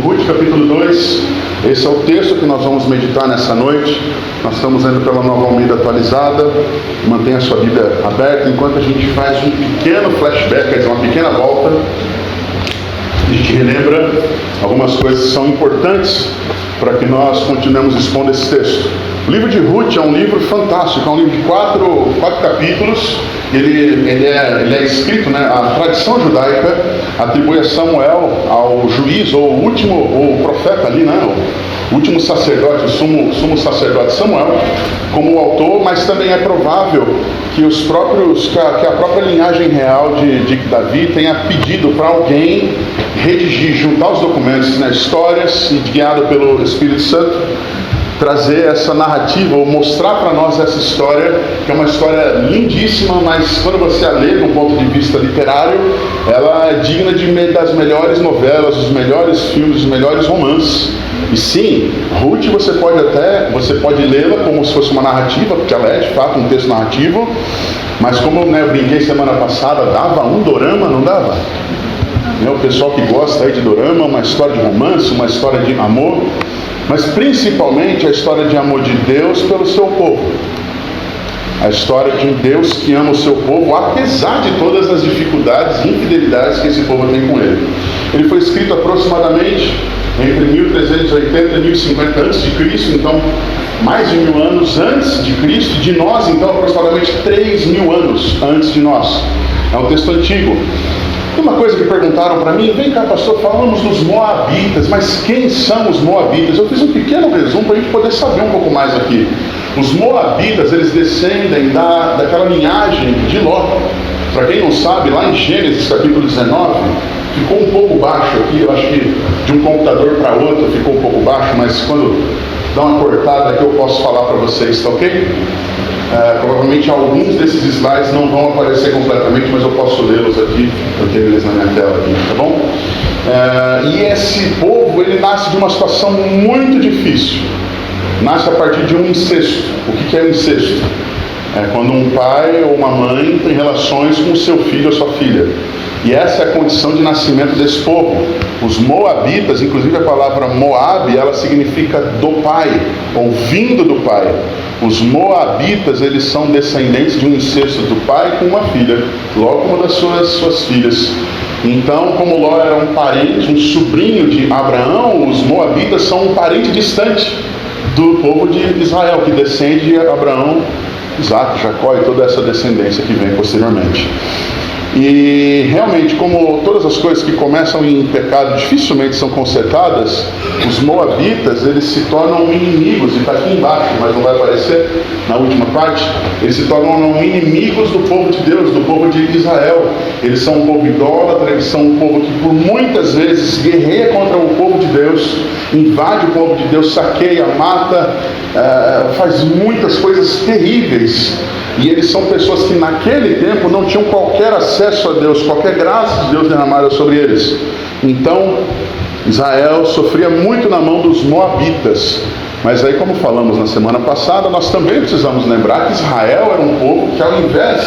Ruth, capítulo 2, esse é o texto que nós vamos meditar nessa noite. Nós estamos indo pela Nova Almeida atualizada. Mantenha a sua Bíblia aberta enquanto a gente faz um pequeno flashback, quer dizer, uma pequena volta. A gente relembra algumas coisas que são importantes para que nós continuemos expondo esse texto. O livro de Ruth é um livro fantástico, é um livro de quatro capítulos. Ele é escrito, né? A tradição judaica atribui a Samuel, ao juiz, ou o último, ou o profeta ali, né? O último sacerdote, o sumo sacerdote Samuel, como o autor, mas também é provável que a própria linhagem real de Davi tenha pedido para alguém redigir, juntar os documentos, né, histórias, e guiado pelo Espírito Santo, trazer essa narrativa, ou mostrar para nós essa história, que é uma história lindíssima, mas quando você a lê de um ponto de vista literário, ela é digna das melhores novelas, dos melhores filmes, dos melhores romances. E sim, Ruth você pode lê-la como se fosse uma narrativa, porque ela é de fato um texto narrativo, mas como eu brinquei semana passada, dava um dorama, não dava? O pessoal que gosta aí de dorama, uma história de romance, uma história de amor, mas principalmente a história de amor de Deus pelo seu povo. A história de um Deus que ama o seu povo, apesar de todas as dificuldades e infidelidades que esse povo tem com ele. Ele foi escrito aproximadamente entre 1380 e 1050 a.C., então mais de 1000 anos antes de Cristo, de nós então aproximadamente 3000 anos antes de nós. É um texto antigo. Tem uma coisa que perguntaram para mim: vem cá, pastor, falamos dos Moabitas, mas quem são os Moabitas? Eu fiz um pequeno resumo para a gente poder saber um pouco mais aqui. Os Moabitas, eles descendem daquela linhagem de Ló. Para quem não sabe, lá em Gênesis capítulo 19, ficou um pouco baixo aqui, eu acho que de um computador para outro ficou um pouco baixo, mas quando dá uma cortada aqui eu posso falar para vocês, tá ok? Provavelmente alguns desses slides não vão aparecer completamente, mas eu posso lê-los aqui, eu tenho eles na minha tela aqui, tá bom? E esse povo, ele nasce de uma situação muito difícil. Nasce a partir de um incesto. O que é o incesto? É quando um pai ou uma mãe tem relações com o seu filho ou sua filha. E essa é a condição de nascimento desse povo. Os Moabitas, inclusive a palavra Moab, ela significa do pai, ou vindo do pai. Os Moabitas, eles são descendentes de um incesto do pai com uma filha, Ló como uma das suas filhas. Então, como Ló era um parente, um sobrinho de Abraão, os Moabitas são um parente distante do povo de Israel, que descende de Abraão, Isaac, Jacó e toda essa descendência que vem posteriormente. E realmente, como todas as coisas que começam em pecado dificilmente são consertadas, os Moabitas, eles se tornam inimigos, e está aqui embaixo, mas não vai aparecer na última parte, eles se tornam inimigos do povo de Deus, do povo de Israel. Eles são um povo idólatra, eles são um povo que por muitas vezes guerreia contra o povo de Deus, invade o povo de Deus, saqueia, mata, faz muitas coisas terríveis. E eles são pessoas que naquele tempo não tinham qualquer acesso a Deus, qualquer graça de Deus derramada sobre eles. Então, Israel sofria muito na mão dos Moabitas. Mas aí, como falamos na semana passada, nós também precisamos lembrar que Israel era um povo que, ao invés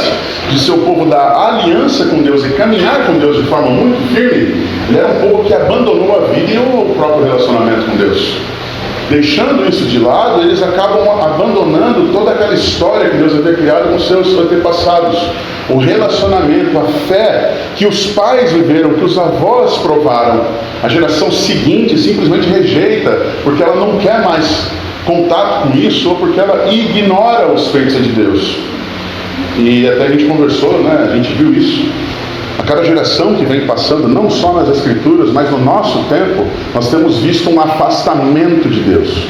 de ser o povo da aliança com Deus e caminhar com Deus de forma muito firme, ele era um povo que abandonou a vida e o próprio relacionamento com Deus. Deixando isso de lado, eles acabam abandonando toda aquela história que Deus havia criado com seus antepassados. O relacionamento, a fé que os pais viveram, que os avós provaram. A geração seguinte simplesmente rejeita, porque ela não quer mais contato com isso, ou porque ela ignora os feitos de Deus. E até a gente conversou, né? A gente viu isso. A cada geração que vem passando, não só nas Escrituras, mas no nosso tempo, nós temos visto um afastamento de Deus.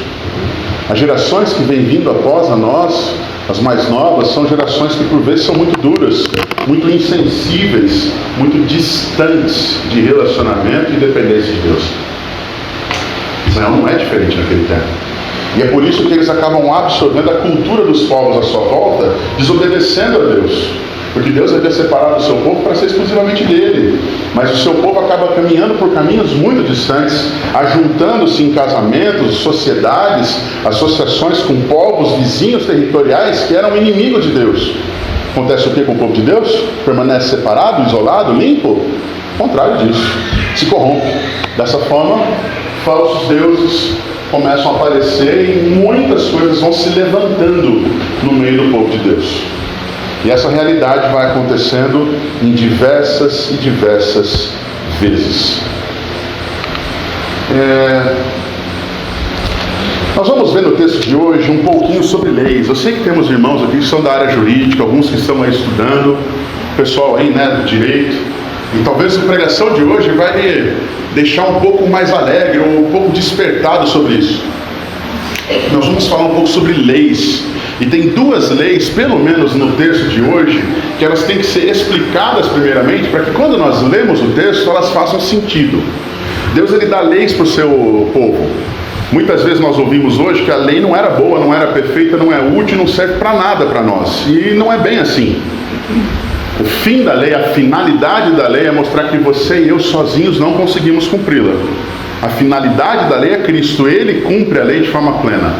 As gerações que vêm vindo após a nós, as mais novas, são gerações que por vezes são muito duras, muito insensíveis, muito distantes de relacionamento e dependência de Deus. Israel não é diferente naquele tempo. E é por isso que eles acabam absorvendo a cultura dos povos à sua volta, desobedecendo a Deus. Porque Deus havia separado o seu povo para ser exclusivamente dele. Mas o seu povo acaba caminhando por caminhos muito distantes, ajuntando-se em casamentos, sociedades, associações com povos vizinhos territoriais que eram inimigos de Deus. Acontece o que com o povo de Deus? Permanece separado, isolado, limpo? O contrário disso. Se corrompe. Dessa forma, falsos deuses começam a aparecer e muitas coisas vão se levantando no meio do povo de Deus. E essa realidade vai acontecendo em diversas e diversas vezes. Nós vamos ver no texto de hoje um pouquinho sobre leis. Eu sei que temos irmãos aqui que são da área jurídica, alguns que estão aí estudando, pessoal aí, do direito. E talvez a pregação de hoje vai me deixar um pouco mais alegre ou um pouco despertado sobre isso. Nós vamos falar um pouco sobre leis. E tem duas leis, pelo menos no texto de hoje, que elas têm que ser explicadas primeiramente, para que quando nós lemos o texto, elas façam sentido. Deus, ele dá leis para o seu povo. Muitas vezes nós ouvimos hoje que a lei não era boa, não era perfeita, não é útil, não serve para nada para nós. E não é bem assim. O fim da lei, a finalidade da lei é mostrar que você e eu sozinhos não conseguimos cumpri-la. A finalidade da lei é Cristo, Ele cumpre a lei de forma plena.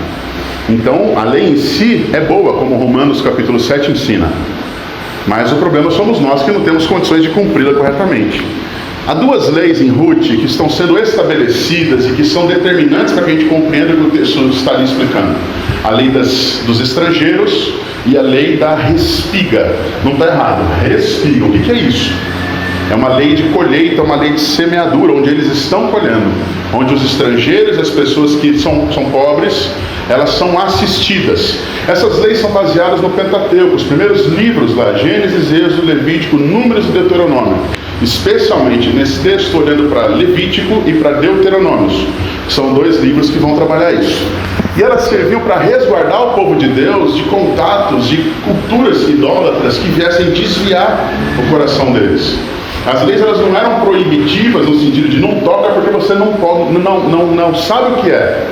Então, a lei em si é boa, como Romanos capítulo 7 ensina. Mas o problema somos nós que não temos condições de cumpri-la corretamente. Há duas leis em Ruth que estão sendo estabelecidas e que são determinantes para que a gente compreenda o que o texto está ali explicando. A lei dos estrangeiros e a lei da respiga. Não está errado, respiga. O que é isso? É uma lei de colheita, uma lei de semeadura, onde eles estão colhendo. Onde os estrangeiros e as pessoas que são pobres, elas são assistidas. Essas leis são baseadas no Pentateuco, os primeiros livros lá, Gênesis, Êxodo, Levítico, Números e Deuteronômio. Especialmente nesse texto, olhando para Levítico e para Deuteronômios. São dois livros que vão trabalhar isso. E elas serviam para resguardar o povo de Deus de contatos, de culturas idólatras que viessem desviar o coração deles. As leis, elas não eram proibitivas no sentido de não toca porque você não sabe o que é.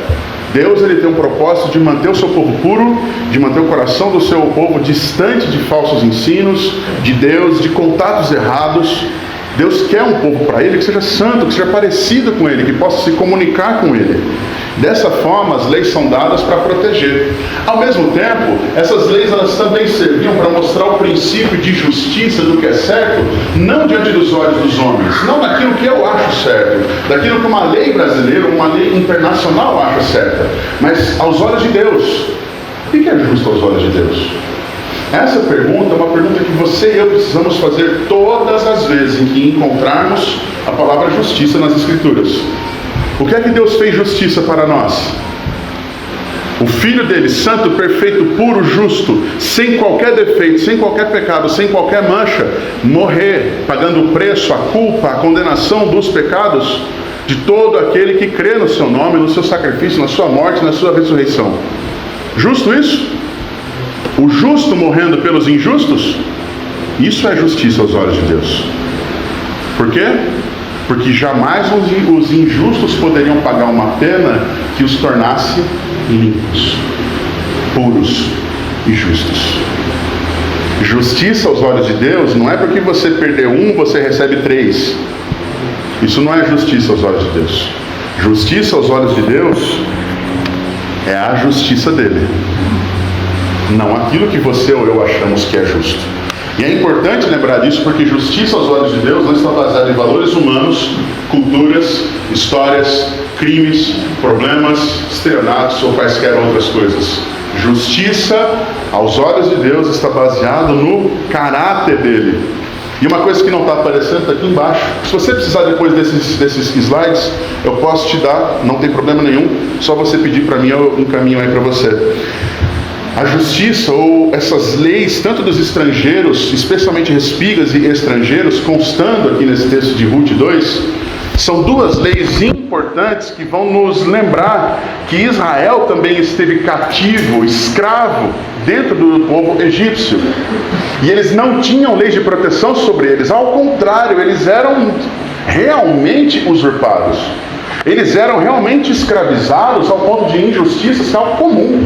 Deus, ele tem um propósito de manter o seu povo puro, de manter o coração do seu povo distante de falsos ensinos, de Deus, de contatos errados. Deus quer um povo para Ele que seja santo, que seja parecido com Ele, que possa se comunicar com Ele. Dessa forma, as leis são dadas para proteger. Ao mesmo tempo, essas leis, elas também serviam para mostrar o princípio de justiça do que é certo, não diante dos olhos dos homens, não daquilo que eu acho certo, daquilo que uma lei brasileira, uma lei internacional acha certa, mas aos olhos de Deus. O que é justo aos olhos de Deus? Essa pergunta é uma pergunta que você e eu precisamos fazer todas as vezes em que encontrarmos a palavra justiça nas Escrituras. O que é que Deus fez justiça para nós? O Filho dele, santo, perfeito, puro, justo, sem qualquer defeito, sem qualquer pecado, sem qualquer mancha, morrer, pagando o preço, a culpa, a condenação dos pecados de todo aquele que crê no seu nome, no seu sacrifício, na sua morte, na sua ressurreição. Justo isso? O justo morrendo pelos injustos? Isso é justiça aos olhos de Deus. Por quê? Porque jamais os injustos poderiam pagar uma pena que os tornasse limpos, puros e justos. Justiça aos olhos de Deus não é porque você perdeu um, você recebe 3. Isso não é justiça aos olhos de Deus. Justiça aos olhos de Deus é a justiça dele, não aquilo que você ou eu achamos que é justo. E é importante lembrar disso porque justiça aos olhos de Deus não está baseada em valores humanos, culturas, histórias, crimes, problemas, estelionatos ou quaisquer outras coisas. Justiça aos olhos de Deus está baseado no caráter dele. E uma coisa que não está aparecendo está aqui embaixo. Se você precisar depois desses slides, eu posso te dar, não tem problema nenhum. Só você pedir para mim, eu encaminho aí para você. A justiça, ou essas leis, tanto dos estrangeiros, especialmente respigas e estrangeiros, constando aqui nesse texto de Ruth 2, são duas leis importantes que vão nos lembrar que Israel também esteve cativo, escravo, dentro do povo egípcio. E eles não tinham leis de proteção sobre eles, ao contrário, eles eram realmente usurpados. Eles eram realmente escravizados ao ponto de injustiça ser algo comum.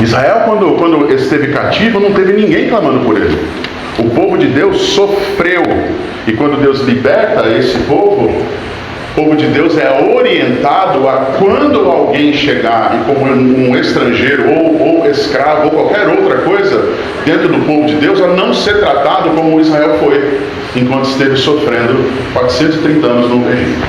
Israel, quando esteve cativo, não teve ninguém clamando por ele. O povo de Deus sofreu. E quando Deus liberta esse povo, o povo de Deus é orientado a quando alguém chegar e como um estrangeiro ou escravo ou qualquer outra coisa dentro do povo de Deus, a não ser tratado como Israel foi enquanto esteve sofrendo 430 anos no Egito.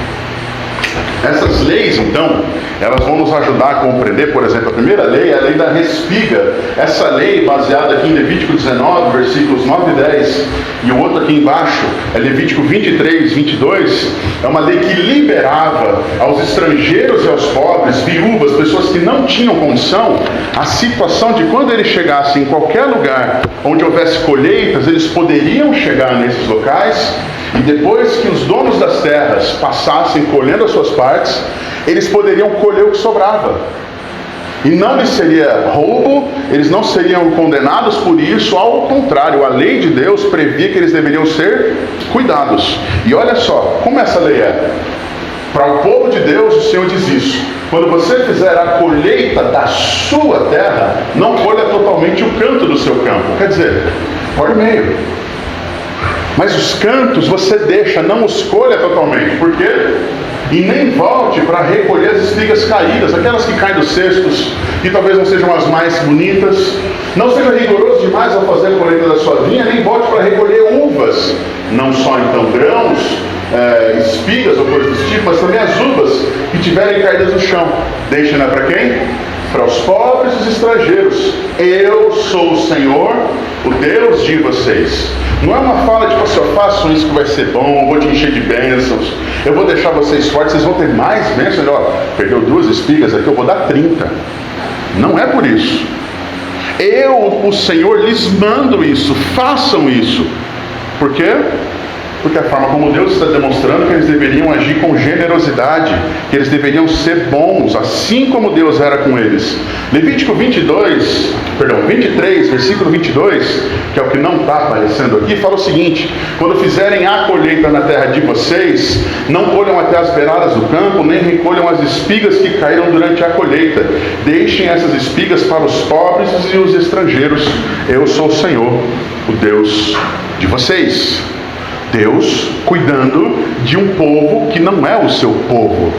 Essas leis, então, elas vão nos ajudar a compreender, por exemplo, a primeira lei é a lei da respiga. Essa lei, baseada aqui em Levítico 19, versículos 9 e 10, e o outro aqui embaixo é Levítico 23, 22, é uma lei que liberava aos estrangeiros e aos pobres, viúvas, pessoas que não tinham condição, a situação de quando eles chegassem em qualquer lugar onde houvesse colheitas, eles poderiam chegar nesses locais, e depois que os donos das terras passassem colhendo as suas partes, eles poderiam colher o que sobrava. E não lhes seria roubo, eles não seriam condenados por isso, ao contrário, a lei de Deus previa que eles deveriam ser cuidados. E olha só, como essa lei é? Para o povo de Deus, o Senhor diz isso: quando você fizer a colheita da sua terra, não colha totalmente o canto do seu campo. Quer dizer, por meio. Mas os cantos você deixa, não os colha totalmente. Por quê? E nem volte para recolher as espigas caídas, aquelas que caem dos cestos, que talvez não sejam as mais bonitas. Não seja rigoroso demais ao fazer a colheita da sua vinha, nem volte para recolher uvas, não só então grãos, espigas ou coisas desse tipo, mas também as uvas que tiverem caídas no chão. Deixe, né, para quem? Para os pobres e os estrangeiros. Eu sou o Senhor, o Deus de vocês. Não é uma fala de, se eu faço isso que vai ser bom, eu vou te encher de bênçãos, eu vou deixar vocês fortes, vocês vão ter mais bênçãos. Ó, perdeu 2 espigas aqui, eu vou dar 30. Não é por isso. Eu, o Senhor, lhes mando isso, façam isso. Por quê? Porque a forma como Deus está demonstrando que eles deveriam agir com generosidade, que eles deveriam ser bons, assim como Deus era com eles. Levítico 23, versículo 22, que é o que não está aparecendo aqui, fala o seguinte: quando fizerem a colheita na terra de vocês, não colham até as beiradas do campo, nem recolham as espigas que caíram durante a colheita. Deixem essas espigas para os pobres e os estrangeiros. Eu sou o Senhor, o Deus de vocês. Deus cuidando de um povo que não é o seu povo.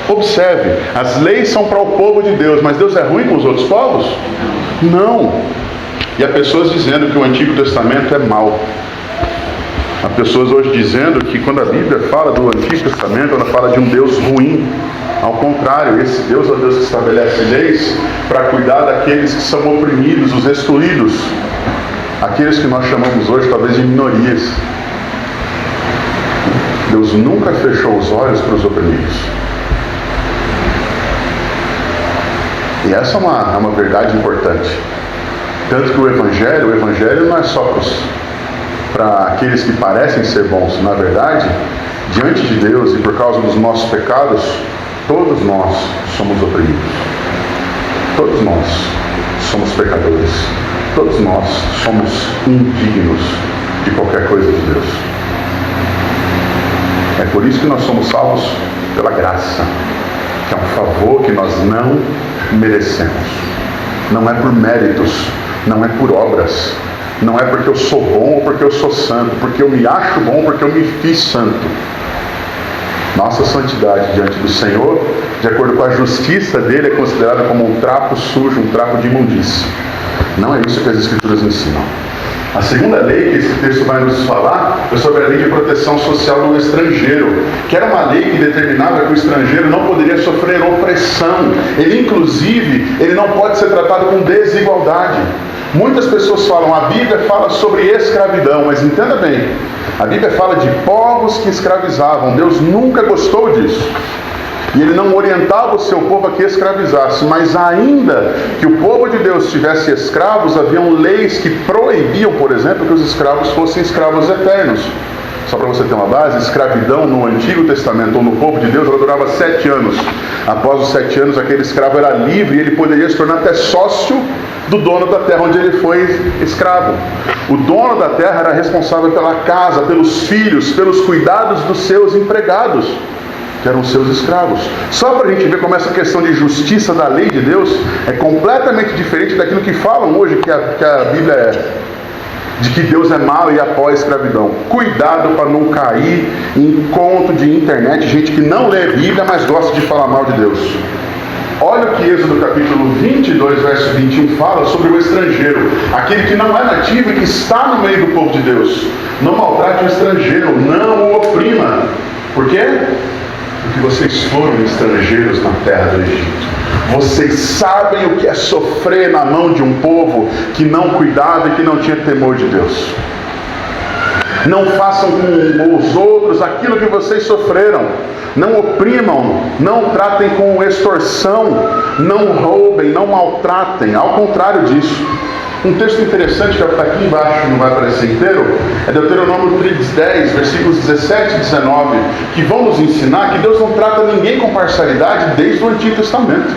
Observe, as leis são para o povo de Deus, mas Deus é ruim com os outros povos? Não. E há pessoas dizendo que o Antigo Testamento é mau. Há pessoas hoje dizendo que quando a Bíblia fala do Antigo Testamento, ela fala de um Deus ruim. Ao contrário, esse Deus é o Deus que estabelece leis para cuidar daqueles que são oprimidos, os excluídos. Aqueles que nós chamamos hoje talvez de minorias. Deus nunca fechou os olhos para os oprimidos. E essa é uma verdade importante. Tanto que o Evangelho não é só para aqueles que parecem ser bons. Na verdade, diante de Deus e por causa dos nossos pecados, todos nós somos oprimidos. Todos nós somos pecadores. Todos nós somos indignos de qualquer coisa de Deus. É por isso que nós somos salvos pela graça, que é um favor que nós não merecemos. Não é por méritos, não é por obras, não é porque eu sou bom ou porque eu sou santo, porque eu me acho bom, porque eu me fiz santo. Nossa santidade diante do Senhor, de acordo com a justiça dele, é considerada como um trapo sujo, um trapo de imundícia. Não é isso que as Escrituras ensinam. A segunda lei que esse texto vai nos falar é sobre a lei de proteção social do estrangeiro, que era uma lei que determinava que o estrangeiro não poderia sofrer opressão. Ele não pode ser tratado com desigualdade. Muitas pessoas falam, a Bíblia fala sobre escravidão, mas entenda bem, a Bíblia fala de povos que escravizavam. Deus nunca gostou disso. E ele não orientava o seu povo a que escravizasse, mas ainda que o povo de Deus tivesse escravos, haviam leis que proibiam, por exemplo, que os escravos fossem escravos eternos. Só para você ter uma base, escravidão no Antigo Testamento ou no povo de Deus, ela durava 7 anos. Após os 7 anos, aquele escravo era livre e ele poderia se tornar até sócio do dono da terra onde ele foi escravo. O dono da terra era responsável pela casa, pelos filhos, pelos cuidados dos seus empregados, que eram seus escravos. Só para a gente ver como essa questão de justiça da lei de Deus é completamente diferente daquilo que falam hoje que a Bíblia é, de que Deus é mau e apoia a escravidão. Cuidado para não cair em conto de internet, gente que não lê a Bíblia, mas gosta de falar mal de Deus. Olha o que Êxodo capítulo 22, verso 21 fala sobre o estrangeiro, aquele que não é nativo e que está no meio do povo de Deus. Não maltrate o estrangeiro, não o oprima. Por quê? porque vocês foram estrangeiros na terra do Egito. Vocês sabem o que é sofrer na mão de um povo que não cuidava e que não tinha temor de Deus. Não façam com os outros aquilo que vocês sofreram. Não oprimam, não tratem com extorsão, não roubem, não maltratem. Ao contrário disso. Um texto interessante que está aqui embaixo, não vai aparecer inteiro, é Deuteronômio 10, versículos 17 e 19, que vão nos ensinar que Deus não trata ninguém com parcialidade desde o Antigo Testamento.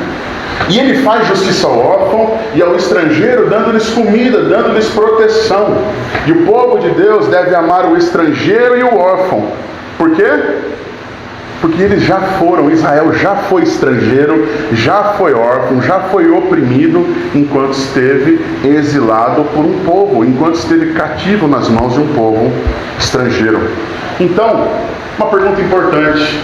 E Ele faz justiça ao órfão e ao estrangeiro, dando-lhes comida, dando-lhes proteção. E o povo de Deus deve amar o estrangeiro e o órfão. Por quê? Porque eles já foram, Israel já foi estrangeiro, já foi órfão, já foi oprimido, enquanto esteve exilado por um povo, enquanto esteve cativo nas mãos de um povo estrangeiro. Então, uma pergunta importante,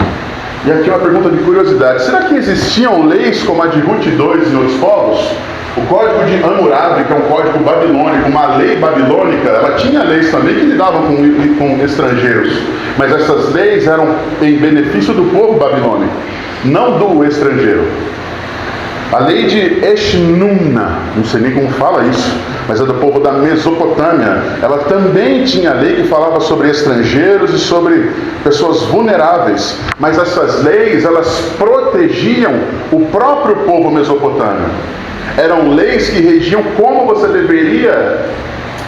e aqui uma pergunta de curiosidade: será que existiam leis como a de Ruth 2 em outros povos? O código de Hammurabi, que é um código babilônico, uma lei babilônica, ela tinha leis também que lidavam com estrangeiros, mas essas leis eram em benefício do povo babilônico, não do estrangeiro. A lei de Eshnunna, não sei nem como fala isso, mas é do povo da Mesopotâmia. Ela também tinha lei que falava sobre estrangeiros e sobre pessoas vulneráveis, mas essas leis, elas protegiam o próprio povo mesopotâmio. Eram leis que regiam como você deveria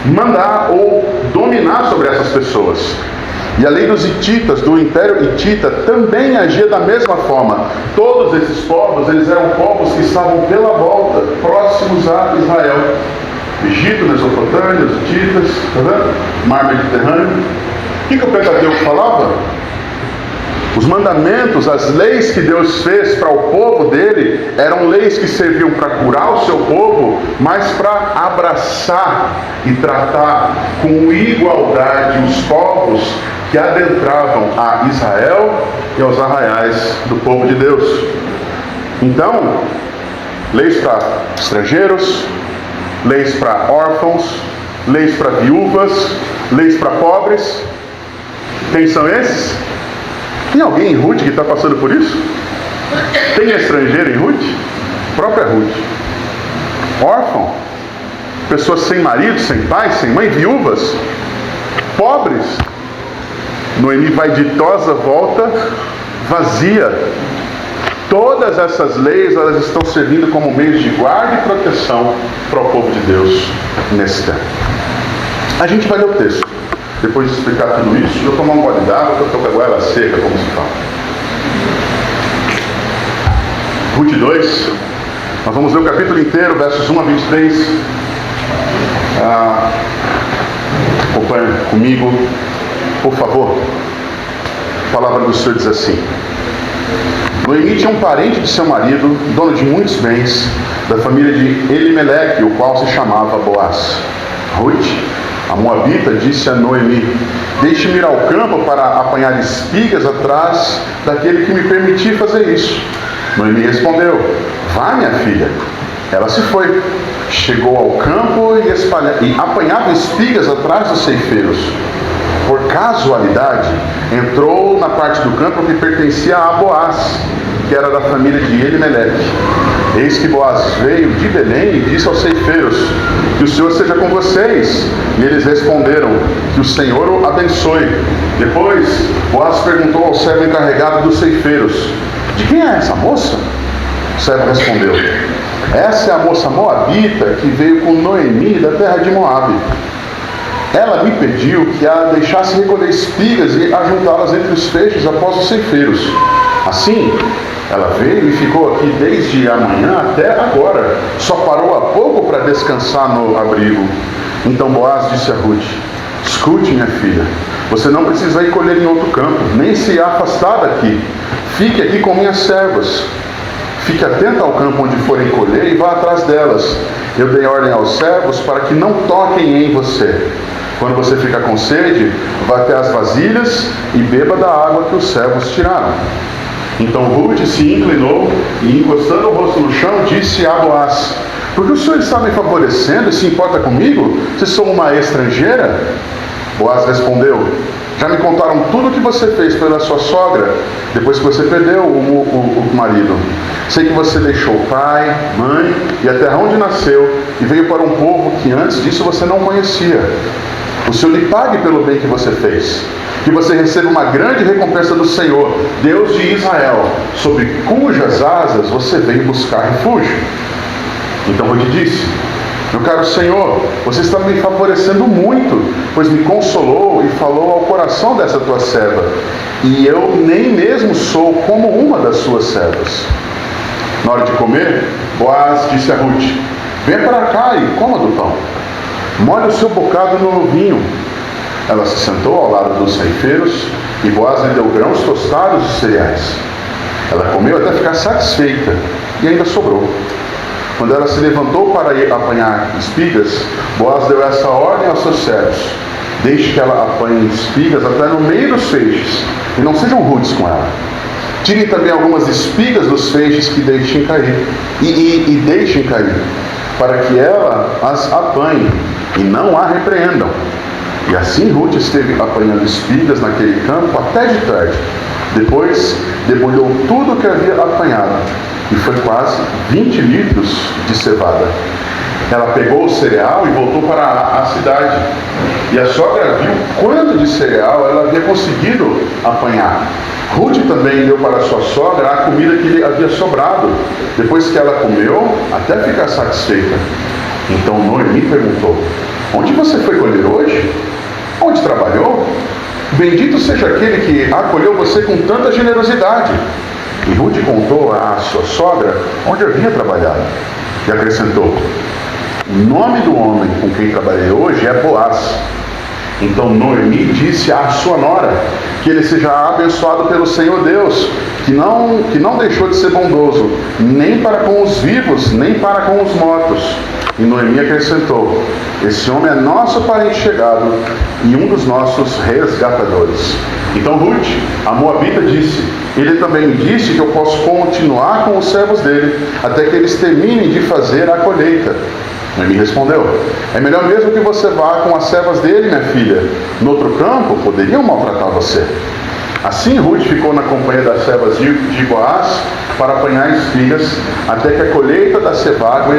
mandar ou dominar sobre essas pessoas. E a lei dos hititas, do Império Hitita, também agia da mesma forma. Todos esses povos, eles eram povos que estavam pela volta, próximos a Israel. Egito, Mesopotâmia, os hititas, Mar Mediterrâneo. O que o Pentateuco falava? Os mandamentos, as leis que Deus fez para o povo dele, eram leis que serviam para curar o seu povo, mas para abraçar e tratar com igualdade os povos que adentravam a Israel e aos arraiais do povo de Deus. Então, leis para estrangeiros, leis para órfãos, leis para viúvas, leis para pobres. Quem são esses? Tem alguém em Ruth que está passando por isso? Tem estrangeiro em Ruth? Própria Ruth. Órfão? Pessoas sem marido, sem pai, sem mãe, viúvas? Pobres? Noemi vai ditosa, volta vazia. Todas essas leis, elas estão servindo como meios de guarda e proteção para o povo de Deus nesse tempo. A gente vai ler o texto. Depois de explicar tudo isso, eu vou tomar um gole d'água, porque eu estou com a goela seca, como se fala. Ruth 2, nós vamos ler o capítulo inteiro, versos 1 a 23. Acompanhe comigo, por favor. A palavra do Senhor diz assim: Noemi tinha um parente de seu marido, dono de muitos bens, da família de Elimeleque, o qual se chamava Boaz. Ruth, a moabita, disse a Noemi: deixe-me ir ao campo para apanhar espigas atrás daquele que me permitir fazer isso. Noemi respondeu: vá, minha filha. Ela se foi. Chegou ao campo e apanhava espigas atrás dos ceifeiros. Por casualidade, entrou na parte do campo que pertencia a Boaz, que era da família de Elimeleque. Eis que Boaz veio de Belém e disse aos ceifeiros: que o Senhor seja com vocês. E eles responderam: que o Senhor o abençoe. Depois, Boaz perguntou ao servo encarregado dos ceifeiros: de quem é essa moça? O servo respondeu: essa é a moça moabita que veio com Noemi da terra de Moabe. Ela me pediu que a deixasse recolher espigas e ajuntá-las entre os feixes após os ceifeiros. Assim, ela veio e ficou aqui desde amanhã até agora. Só parou há pouco para descansar no abrigo. Então Boaz disse a Ruth: escute, minha filha, você não precisa ir colher em outro campo, nem se afastar daqui. Fique aqui com minhas servas. Fique atenta ao campo onde forem colher e vá atrás delas. Eu dei ordem aos servos para que não toquem em você. Quando você ficar com sede, vá até as vasilhas e beba da água que os servos tiraram. Então Ruth se inclinou e, encostando o rosto no chão, disse a Boaz: porque o senhor está me favorecendo e se importa comigo, se sou uma estrangeira? Boaz respondeu: Já me contaram tudo o que você fez pela sua sogra, depois que você perdeu o marido. Sei que você deixou pai, mãe e a terra onde nasceu, e veio para um povo que antes disso você não conhecia. O Senhor lhe pague pelo bem que você fez, que você receba uma grande recompensa do Senhor, Deus de Israel, sob cujas asas você veio buscar refúgio. Então Ruth disse: meu caro Senhor, você está me favorecendo muito, pois me consolou e falou ao coração dessa tua serva, e eu nem mesmo sou como uma das suas servas. Na hora de comer, Boaz disse a Ruth: venha para cá e coma do pão. Molhe o seu bocado no vinho. Ela se sentou ao lado dos ceifeiros, e Boaz lhe deu grãos tostados e cereais. Ela comeu até ficar satisfeita, e ainda sobrou. Quando ela se levantou para ir apanhar espigas, Boaz deu essa ordem aos seus servos: deixe que ela apanhe espigas até no meio dos feixes, e não sejam rudes com ela. Tirem também algumas espigas dos feixes que deixem cair, e deixem cair, para que ela as apanhe, e não a repreendam. E assim Ruth esteve apanhando espigas naquele campo até de tarde. Depois debulhou tudo o que havia apanhado, e foi quase 20 litros de cevada. Ela pegou o cereal e voltou para a cidade. E a sogra viu quanto de cereal ela havia conseguido apanhar. Ruth também deu para sua sogra a comida que lhe havia sobrado, depois que ela comeu, até ficar satisfeita. Então Noemi perguntou: onde você foi colher hoje? Onde trabalhou? Bendito seja aquele que acolheu você com tanta generosidade. E Ruth contou à sua sogra onde havia trabalhado. E acrescentou: o nome do homem com quem trabalhei hoje é Boaz. Então Noemi disse à sua nora que ele seja abençoado pelo Senhor Deus, que não deixou de ser bondoso, nem para com os vivos, nem para com os mortos. E Noemi acrescentou: esse homem é nosso parente chegado e um dos nossos resgatadores. Então Ruth, a moabita, disse: ele também me disse que eu posso continuar com os servos dele, até que eles terminem de fazer a colheita. Noemi respondeu: é melhor mesmo que você vá com as servas dele, minha filha. No outro campo, poderiam maltratar você. Assim Ruth ficou na companhia das servas de Boaz para apanhar espigas, até que a colheita da cevada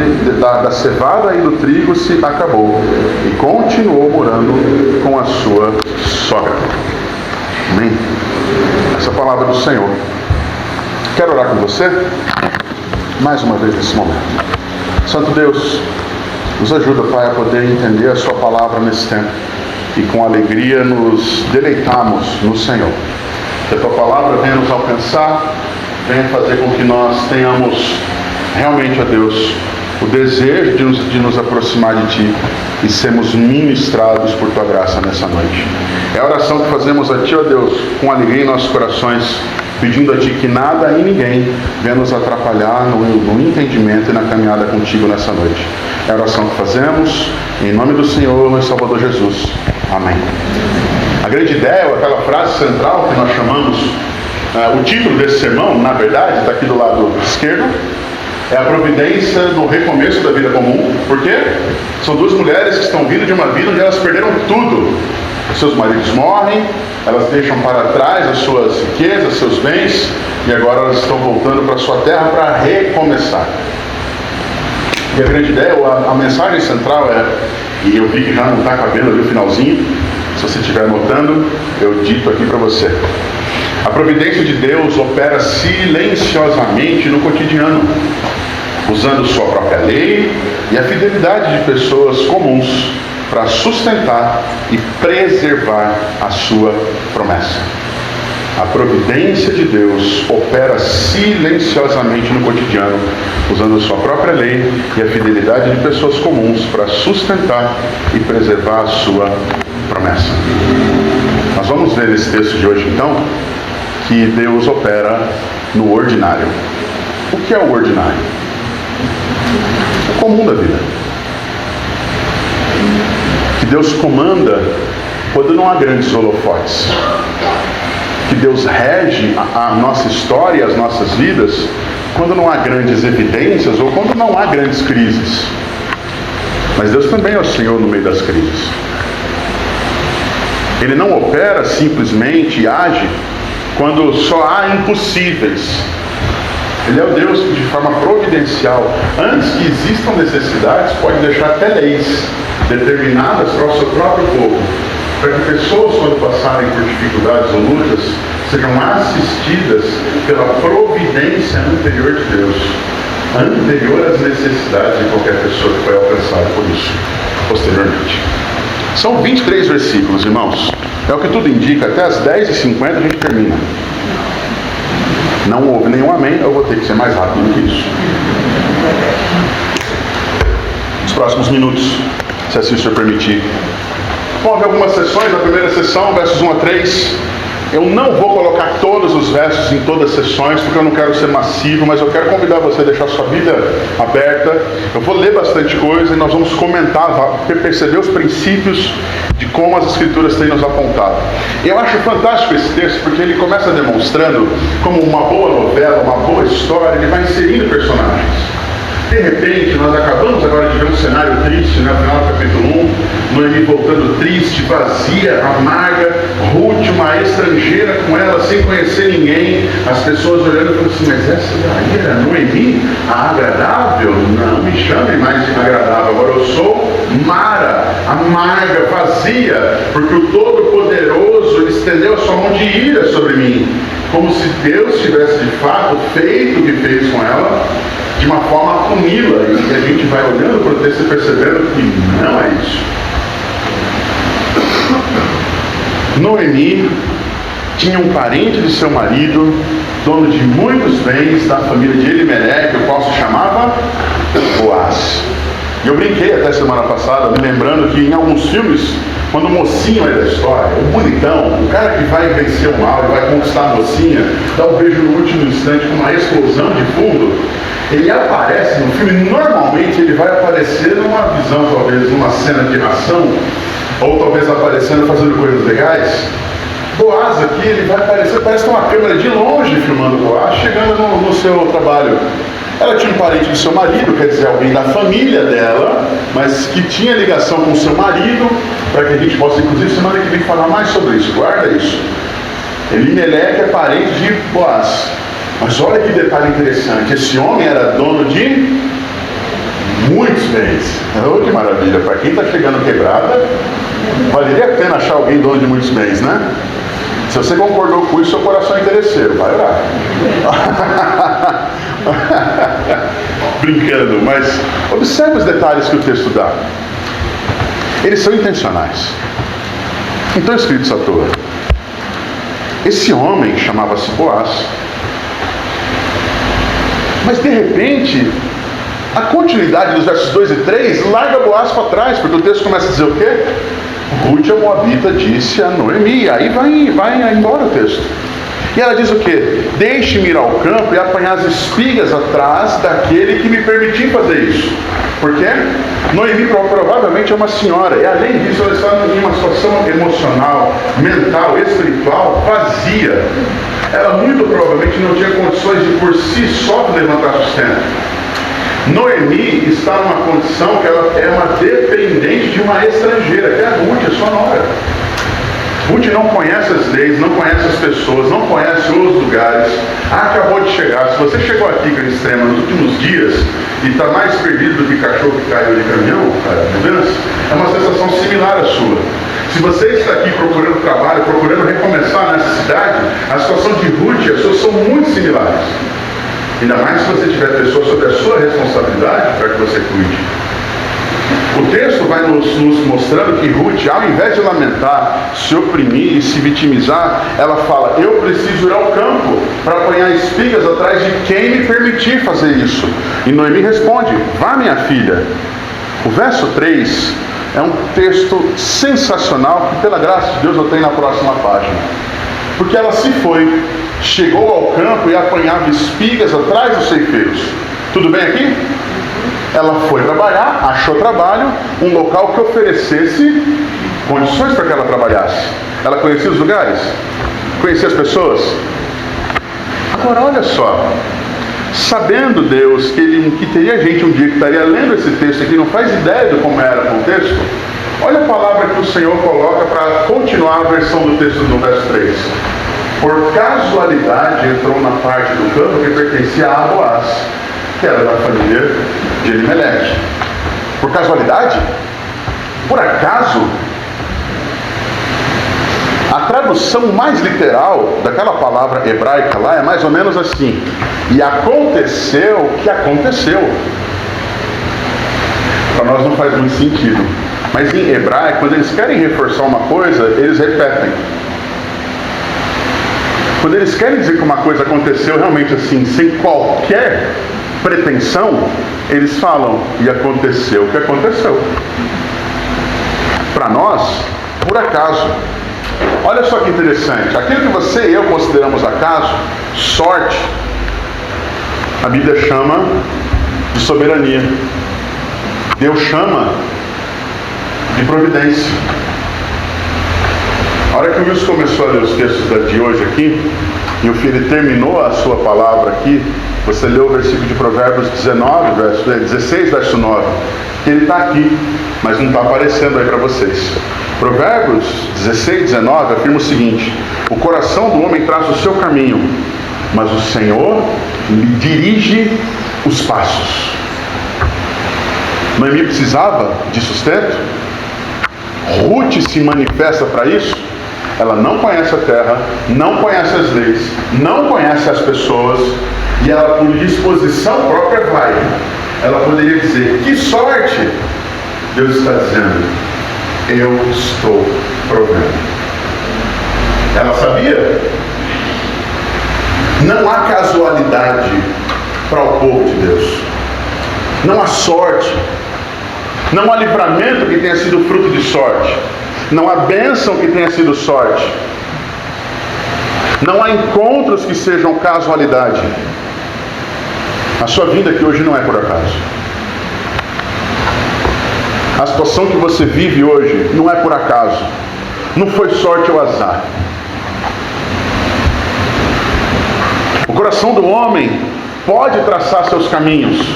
e do trigo se acabou, e continuou morando com a sua sogra. Amém? Essa é a palavra do Senhor. Quero orar com você mais uma vez nesse momento. Santo Deus, nos ajuda, Pai, a poder entender a sua palavra nesse tempo, e com alegria nos deleitarmos no Senhor. Que a tua palavra venha nos alcançar, venha fazer com que nós tenhamos realmente, ó Deus, o desejo de nos aproximar de Ti e sermos ministrados por Tua graça nessa noite. É a oração que fazemos a Ti, ó Deus, com alegria em nossos corações, pedindo a Ti que nada e ninguém venha nos atrapalhar no entendimento e na caminhada contigo nessa noite. É a oração que fazemos em nome do Senhor e Salvador Jesus. Amém. A grande ideia, ou aquela frase central que nós chamamos, o título desse sermão, na verdade, está aqui do lado esquerdo, é a providência do recomeço da vida comum. Por quê? São duas mulheres que estão vindo de uma vida onde elas perderam tudo. Seus maridos morrem, elas deixam para trás as suas riquezas, seus bens, e agora elas estão voltando para a sua terra para recomeçar. E a grande ideia, a mensagem central é, e eu vi que já não está cabendo ali o finalzinho, se você estiver anotando, eu dito aqui para você. A providência de Deus opera silenciosamente no cotidiano, usando sua própria lei e a fidelidade de pessoas comuns para sustentar e preservar a sua promessa. A providência de Deus opera silenciosamente no cotidiano, usando sua própria lei e a fidelidade de pessoas comuns para sustentar e preservar a sua promessa. Nós vamos ver nesse texto de hoje, então, que Deus opera no ordinário. O que é o ordinário? O comum da vida. Que Deus comanda quando não há grandes holofotes. Que Deus rege a nossa história e as nossas vidas quando não há grandes evidências ou quando não há grandes crises. Mas Deus também é o Senhor no meio das crises. Ele não opera simplesmente e age quando só há impossíveis. Ele é o Deus que, de forma providencial, antes que existam necessidades, pode deixar até leis determinadas para o seu próprio povo, para que pessoas, quando passarem por dificuldades ou lutas, sejam assistidas pela providência anterior de Deus, anterior às necessidades de qualquer pessoa que foi alcançada por isso, posteriormente. São 23 versículos, irmãos. É o que tudo indica. Até as 10h50 a gente termina. Não houve nenhum amém, eu vou ter que ser mais rápido do que isso. Nos próximos minutos, se assim o Senhor permitir. Vamos ver algumas sessões. A primeira sessão, versos 1 a 3. Eu não vou colocar todos os versos em todas as sessões, porque eu não quero ser massivo, mas eu quero convidar você a deixar sua Bíblia aberta. Eu vou ler bastante coisa e nós vamos comentar, perceber os princípios de como as Escrituras têm nos apontado. Eu acho fantástico esse texto, porque ele começa demonstrando como uma boa novela, uma boa história, ele vai inserindo personagens. De repente, nós acabamos agora de ver um cenário triste, né? No final do capítulo 1, Noemi voltando triste, vazia, amarga, Ruth, uma estrangeira com ela, sem conhecer ninguém, as pessoas olhando e falando assim, mas essa daí era Noemi, a agradável? Não me chame mais de agradável, agora eu sou Mara, amarga, vazia, porque o Todo-Poderoso estendeu a sua mão de ira sobre mim, como se Deus tivesse de fato feito o que fez com ela, de uma forma a puni-la, e a gente vai olhando para o texto e percebendo que não é isso. Noemi tinha um parente de seu marido, dono de muitos bens da família de Elimeleque, o qual se chamava Boaz. E eu brinquei até semana passada, me lembrando que em alguns filmes, quando o mocinho é da história, o bonitão, o cara que vai vencer o mal e vai conquistar a mocinha, dá um beijo no último instante com uma explosão de fundo, ele aparece no filme, normalmente ele vai aparecer numa visão, talvez, numa cena de ação, ou talvez aparecendo fazendo coisas legais. Boaz aqui, ele vai aparecer, parece que tem uma câmera de longe filmando Boaz, chegando no seu trabalho. Ela tinha um parente do seu marido, quer dizer, alguém da família dela, mas que tinha ligação com o seu marido, para que a gente possa, inclusive, semana que vem falar mais sobre isso. Guarda isso. Elimeleque é parente de Boaz. Mas olha que detalhe interessante, esse homem era dono de muitos bens. Oh, que maravilha, para quem está chegando quebrada, valeria a pena achar alguém dono de muitos bens, né? Se você concordou com isso, seu coração é interesseiro, vai orar. Brincando, mas observe os detalhes que o texto dá. Eles são intencionais. Não estão escritos à toa. Esse homem chamava-se Boaz. Mas de repente, a continuidade dos versos 2 e 3 larga Boaz para trás, porque o texto começa a dizer o quê? Ruth, a Moabita, disse a Noemi. Aí vai embora o texto. E ela diz o quê? Deixe-me ir ao campo e apanhar as espigas atrás daquele que me permitiu fazer isso. Por quê? Noemi provavelmente é uma senhora, e além disso ela está em uma situação emocional, mental, espiritual, vazia. Ela muito provavelmente não tinha condições de por si só levantar sustento. Noemi está numa condição que ela é uma dependente de uma estrangeira, que é a Ruth, a sua nora. Ruth não conhece as leis, não conhece as pessoas, não conhece os lugares. Acabou de chegar. Se você chegou aqui com Extrema nos últimos dias e está mais perdido do que cachorro que caiu de caminhão, mudança, é uma sensação similar à sua. Se você está aqui procurando trabalho, procurando recomeçar nessa cidade, a situação de Ruth e a sua são muito similares. Ainda mais se você tiver pessoas sob a sua responsabilidade para que você cuide. O texto vai nos mostrando que Ruth, ao invés de lamentar, se oprimir e se vitimizar, ela fala, eu preciso ir ao campo para apanhar espigas atrás de quem me permitir fazer isso. E Noemi responde, vá minha filha. O verso 3 é um texto sensacional que pela graça de Deus eu tenho na próxima página. Porque ela se foi, chegou ao campo e apanhava espigas atrás dos ceifeiros. Tudo bem aqui? Ela foi trabalhar, achou trabalho, um local que oferecesse condições para que ela trabalhasse. Ela conhecia os lugares? Conhecia as pessoas? Agora olha só, sabendo Deus que teria gente um dia que estaria lendo esse texto aqui, não faz ideia de como era o contexto, Olha a palavra que o Senhor coloca para continuar a versão do texto no verso 3. Por casualidade entrou na parte do campo que pertencia a Boaz, que era da família de Elimeleque. Por casualidade? Por acaso? A tradução mais literal daquela palavra hebraica lá é mais ou menos assim: e aconteceu o que aconteceu. Para nós não faz muito sentido, mas em hebraico, quando eles querem reforçar uma coisa, eles repetem. Quando eles querem dizer que uma coisa aconteceu realmente assim, sem qualquer pretensão, eles falam, e aconteceu o que aconteceu. Para nós, por acaso. Olha só que interessante, aquilo que você e eu consideramos acaso, sorte, a Bíblia chama de soberania. Deus chama de providência. A hora que o Wilson começou a ler os textos de hoje aqui, e o filho terminou a sua palavra aqui, você leu o versículo de Provérbios 16, verso 9, que ele está aqui, mas não está aparecendo aí para vocês. Provérbios 16, 19 afirma o seguinte: o coração do homem traça o seu caminho, mas o Senhor lhe dirige os passos. Noemi precisava de sustento? Ruth se manifesta para isso? Ela não conhece a terra, não conhece as leis, não conhece as pessoas, e ela, por disposição própria, vai. Ela poderia dizer: que sorte! Deus está dizendo: eu estou provendo. Ela sabia? Não há casualidade para o povo de Deus. Não há sorte. Não há livramento que tenha sido fruto de sorte. Não há bênção que tenha sido sorte. Não há encontros que sejam casualidade. A sua vinda aqui hoje não é por acaso. A situação que você vive hoje não é por acaso. Não foi sorte ou azar. O coração do homem pode traçar seus caminhos,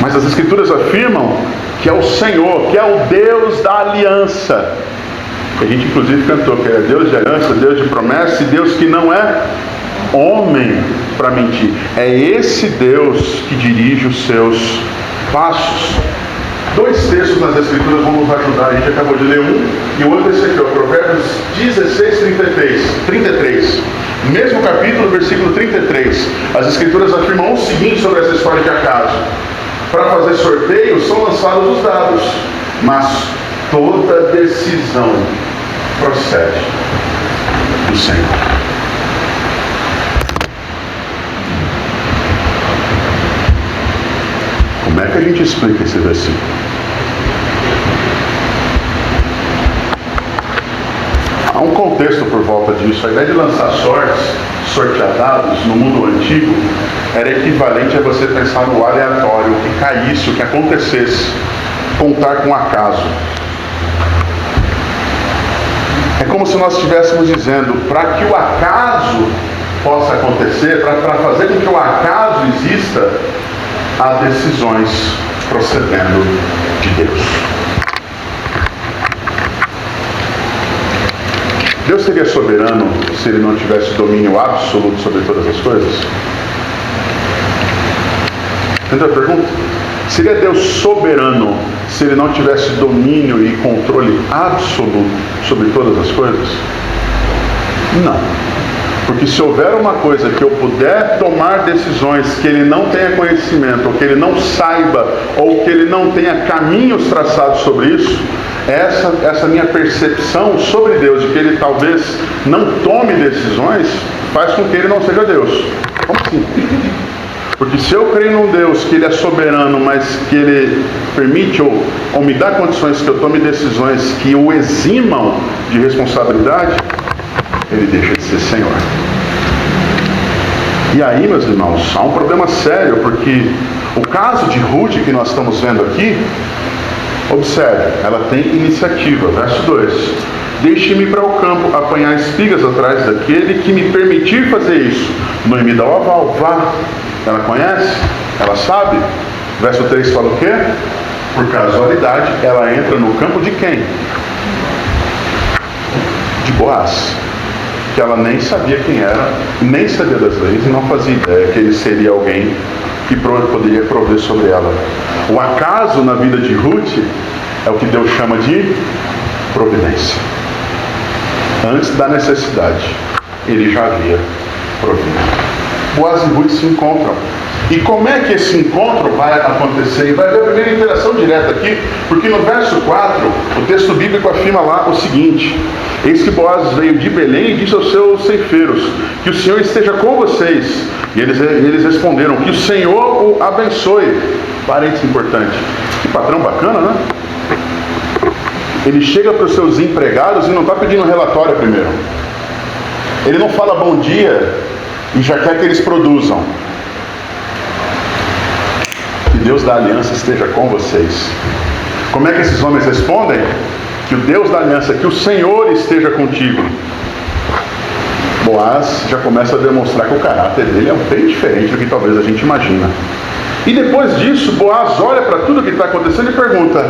mas as Escrituras afirmam que é o Senhor, que é o Deus da aliança. A gente inclusive cantou que é Deus de aliança, Deus de promessa e Deus que não é homem para mentir. É esse Deus que dirige os seus passos. Dois textos nas Escrituras vão nos ajudar. A gente acabou de ler um e o outro é esse aqui, Provérbios 16, 33. Mesmo capítulo, versículo 33. As Escrituras afirmam o seguinte sobre essa história de acaso: para fazer sorteio são lançados os dados, mas toda decisão procede do Senhor. Como é que a gente explica esse versículo? Há um contexto por volta disso. A ideia de lançar sortear dados no mundo antigo, era equivalente a você pensar no aleatório, o que caísse, o que acontecesse, contar com acaso. É como se nós estivéssemos dizendo, para que o acaso possa acontecer, para fazer com que o acaso exista, há decisões procedendo de Deus. Deus seria soberano se Ele não tivesse domínio absoluto sobre todas as coisas? Entendeu a pergunta? Seria Deus soberano se Ele não tivesse domínio e controle absoluto sobre todas as coisas? Não. Porque se houver uma coisa que eu puder tomar decisões que Ele não tenha conhecimento, ou que Ele não saiba, ou que Ele não tenha caminhos traçados sobre isso, essa minha percepção sobre Deus, de que Ele talvez não tome decisões, faz com que Ele não seja Deus. Como assim? Porque se eu creio num Deus que Ele é soberano, mas que Ele permite ou me dá condições que eu tome decisões que o eximam de responsabilidade, Ele deixa de ser Senhor. E aí, meus irmãos, há um problema sério, porque o caso de Ruth que nós estamos vendo aqui, observe, ela tem iniciativa. Verso 2: deixe-me para o campo apanhar espigas atrás daquele que me permitir fazer isso. Noemi dá o aval, vá. Ela conhece? Ela sabe? Verso 3 fala o quê? por casualidade, ela entra no campo de quem? De Boaz, que ela nem sabia quem era, nem sabia das leis e não fazia ideia que ele seria alguém que poderia prover sobre ela. O acaso na vida de Ruth é o que Deus chama de providência. Antes da necessidade, ele já havia provido. Boaz e Ruth se encontram. E como é que esse encontro vai acontecer? E vai haver a primeira interação direta aqui, porque no verso 4, o texto bíblico afirma lá o seguinte: eis que Boaz veio de Belém e disse aos seus ceifeiros, que o Senhor esteja com vocês. E eles responderam, que o Senhor o abençoe. Parênteses importante. Que patrão bacana, né? Ele chega para os seus empregados e não está pedindo relatório primeiro. Ele não fala bom dia e já quer que eles produzam. Que Deus da aliança esteja com vocês. Como é que esses homens respondem? Que o Deus da aliança, que o Senhor esteja contigo. Boaz já começa a demonstrar que o caráter dele é bem diferente do que talvez a gente imagina. E depois disso, Boaz olha para tudo que está acontecendo e pergunta,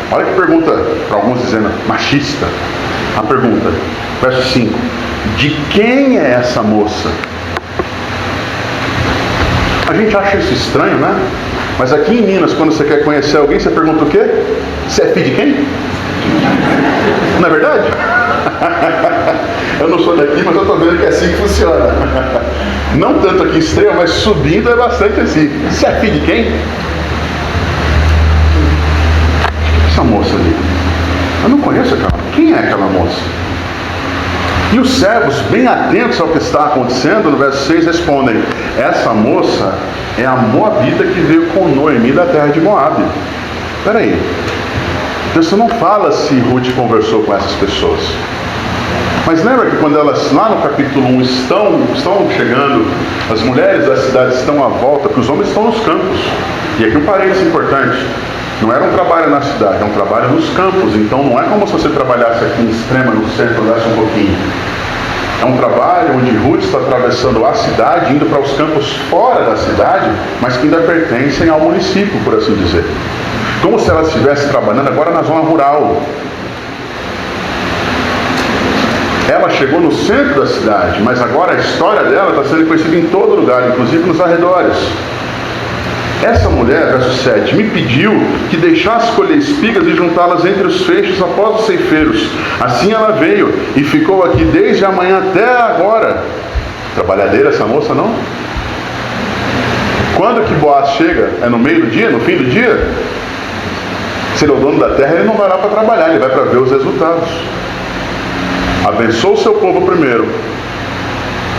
olha que pergunta, para alguns dizendo, machista. A pergunta, verso 5, de quem é essa moça? A gente acha isso estranho, né? Mas aqui em Minas, quando você quer conhecer alguém, você pergunta o quê? Você é filho de quem? Não é verdade? Eu não sou daqui, mas eu estou vendo que é assim que funciona. Não tanto aqui em Estrela, mas subindo é bastante assim. Você é filho de quem? Essa moça ali. Eu não conheço aquela. Quem é aquela moça? E os servos, bem atentos ao que está acontecendo, no verso 6 respondem, essa moça é a Moabita que veio com Noemi da terra de Moabe. Espera aí. O texto não fala se Ruth conversou com essas pessoas. Mas lembra que quando elas, lá no capítulo 1, estão chegando, as mulheres da cidade estão à volta, porque os homens estão nos campos. E aqui um parênteses importante. Não era um trabalho na cidade, é um trabalho nos campos. Então não é como se você trabalhasse aqui em Extrema, no centro, andasse um pouquinho. É um trabalho onde Ruth está atravessando a cidade, indo para os campos fora da cidade, mas que ainda pertencem ao município, por assim dizer. Como se ela estivesse trabalhando agora na zona rural. Ela chegou no centro da cidade, mas agora a história dela está sendo conhecida em todo lugar, inclusive nos arredores. Essa mulher, verso 7, me pediu que deixasse colher espigas e juntá-las entre os feixes após os ceifeiros. Assim ela veio e ficou aqui desde a manhã até agora. Trabalhadeira essa moça, não? Quando que Boaz chega? É no meio do dia? No fim do dia? Se ele é o dono da terra, ele não vai lá para trabalhar, ele vai para ver os resultados. Abençoa o seu povo primeiro.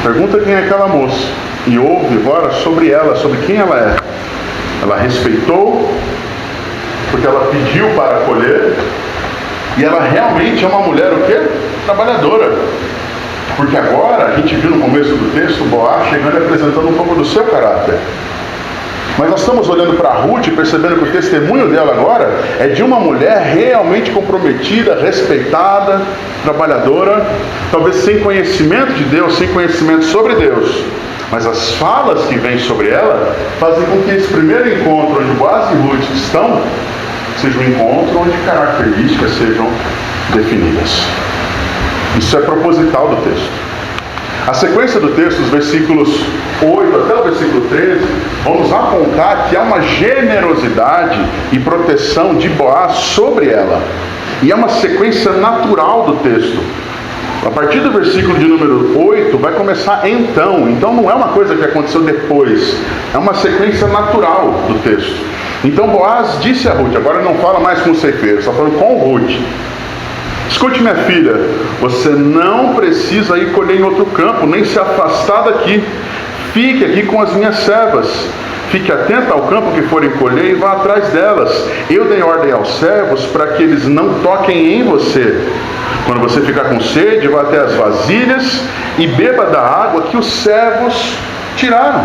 Pergunta quem é aquela moça. E ouve agora sobre ela, sobre quem ela é. Ela respeitou, porque ela pediu para colher. E ela realmente é uma mulher o quê? Trabalhadora. Porque agora, a gente viu no começo do texto, Boaz chegando e apresentando um pouco do seu caráter. Mas nós estamos olhando para Ruth e percebendo que o testemunho dela agora é de uma mulher realmente comprometida, respeitada, trabalhadora, talvez sem conhecimento de Deus, sem conhecimento sobre Deus. Mas as falas que vêm sobre ela fazem com que esse primeiro encontro onde Boaz e Ruth estão, seja um encontro onde características sejam definidas. Isso é proposital do texto. A sequência do texto, dos versículos 8 até o versículo 13, vamos apontar que há uma generosidade e proteção de Boaz sobre ela. E é uma sequência natural do texto. A partir do versículo de número 8, vai começar então. Então não é uma coisa que aconteceu depois. É uma sequência natural do texto. Então Boaz disse a Ruth, agora não fala mais com o ceifeiro, está falando com Ruth. Escute, minha filha, você não precisa ir colher em outro campo, nem se afastar daqui. Fique aqui com as minhas servas. Fique atenta ao campo que forem colher e vá atrás delas. Eu dei ordem aos servos para que eles não toquem em você. Quando você ficar com sede, vá até as vasilhas e beba da água que os servos tiraram.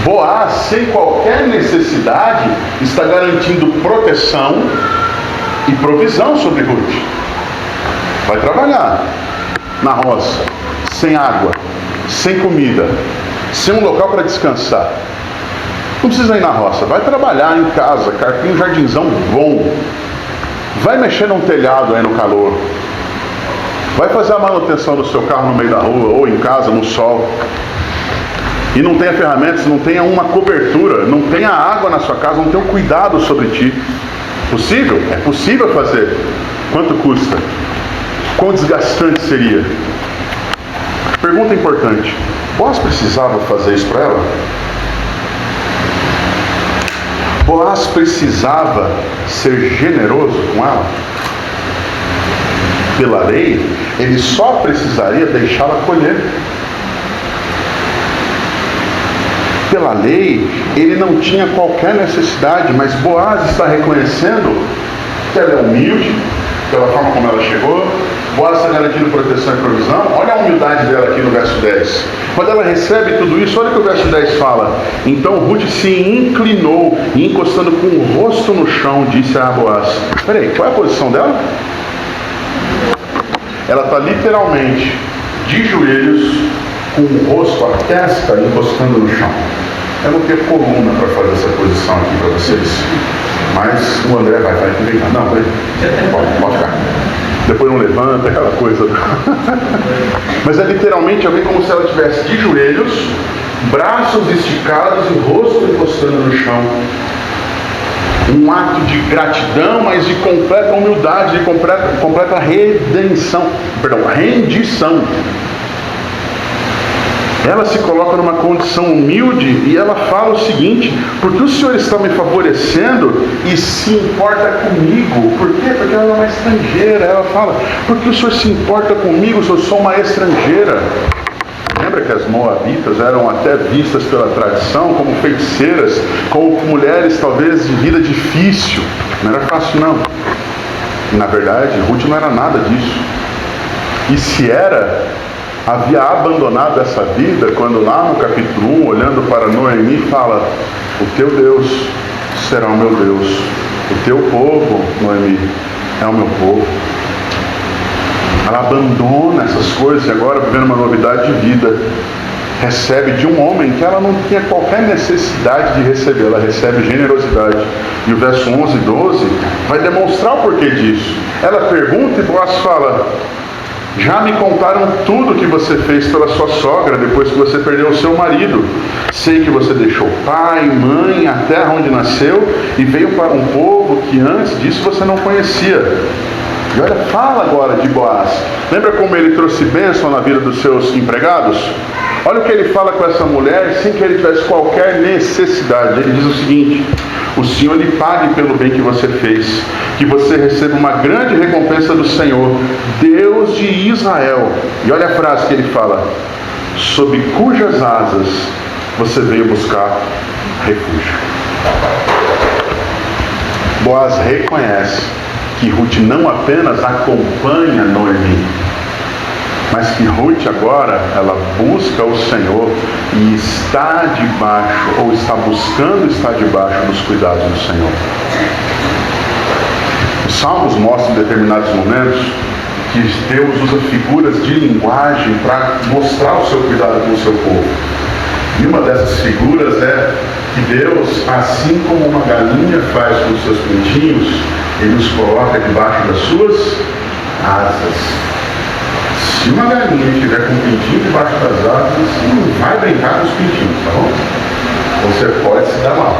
Boaz, sem qualquer necessidade, está garantindo proteção e provisão sobre Ruth. Vai trabalhar na roça, sem água, sem comida, sem um local para descansar. Não precisa ir na roça, vai trabalhar em casa, carpir um jardinzão bom. Vai mexer num telhado aí no calor. Vai fazer a manutenção do seu carro no meio da rua, ou em casa, no sol. E não tenha ferramentas, não tenha uma cobertura, não tenha água na sua casa, não tenha um cuidado sobre ti. Possível? É possível fazer. Quanto custa? Quão desgastante seria? Pergunta importante. Boaz precisava fazer isso para ela? Boaz precisava ser generoso com ela? Pela lei, ele só precisaria deixá-la colher. Pela lei, ele não tinha qualquer necessidade, mas Boaz está reconhecendo que ela é humilde, pela forma como ela chegou. Boaz está garantindo proteção e provisão. Olha a humildade dela aqui no verso 10. Quando ela recebe tudo isso, olha o que o verso 10 fala. Então Ruth se inclinou e, encostando com o rosto no chão, disse a Boaz: peraí, qual é a posição dela? Ela está literalmente de joelhos, com o rosto, a testa encostando no chão. Eu não tenho coluna para fazer essa posição aqui para vocês, mas o André vai inventar. Não, pode ficar. Depois não levanta, aquela coisa. Mas é literalmente alguém como se ela estivesse de joelhos, braços esticados e rosto encostando no chão. Um ato de gratidão, mas de completa humildade, de completa rendição. Ela se coloca numa condição humilde e ela fala o seguinte: porque o Senhor está me favorecendo e se importa comigo. Por quê? Porque ela é uma estrangeira. Ela fala: porque o Senhor se importa comigo, eu sou uma estrangeira. Lembra que as moabitas eram até vistas pela tradição como feiticeiras, como mulheres talvez de vida difícil. Não era fácil não. Na verdade, Ruth não era nada disso. E se era, havia abandonado essa vida quando lá no capítulo 1, olhando para Noemi, fala: o teu Deus será o meu Deus, o teu povo, Noemi, é o meu povo. Ela abandona essas coisas e agora, vivendo uma novidade de vida, recebe de um homem que ela não tinha qualquer necessidade de receber. Ela recebe generosidade. E o verso 11 e 12 vai demonstrar o porquê disso. Ela pergunta e Boaz fala: já me contaram tudo que você fez pela sua sogra depois que você perdeu o seu marido. Sei que você deixou pai, mãe, a terra onde nasceu e veio para um povo que antes disso você não conhecia. E olha, fala agora de Boaz. Lembra como ele trouxe bênção na vida dos seus empregados? Olha o que ele fala com essa mulher sem que ele tivesse qualquer necessidade. Ele diz o seguinte: o Senhor lhe pague pelo bem que você fez, que você receba uma grande recompensa do Senhor, Deus de Israel. E olha a frase que ele fala: sob cujas asas você veio buscar refúgio. Boaz reconhece que Ruth não apenas acompanha Noemi, mas que Ruth agora, ela busca o Senhor e está debaixo, ou está buscando estar debaixo dos cuidados do Senhor. Os Salmos mostram em determinados momentos que Deus usa figuras de linguagem para mostrar o seu cuidado com o seu povo. E uma dessas figuras é que Deus, assim como uma galinha faz com os seus pintinhos, Ele os coloca debaixo das suas asas. Se uma galinha estiver com um pintinho debaixo das asas, não vai brincar com os pintinhos, tá bom? Você pode se dar mal.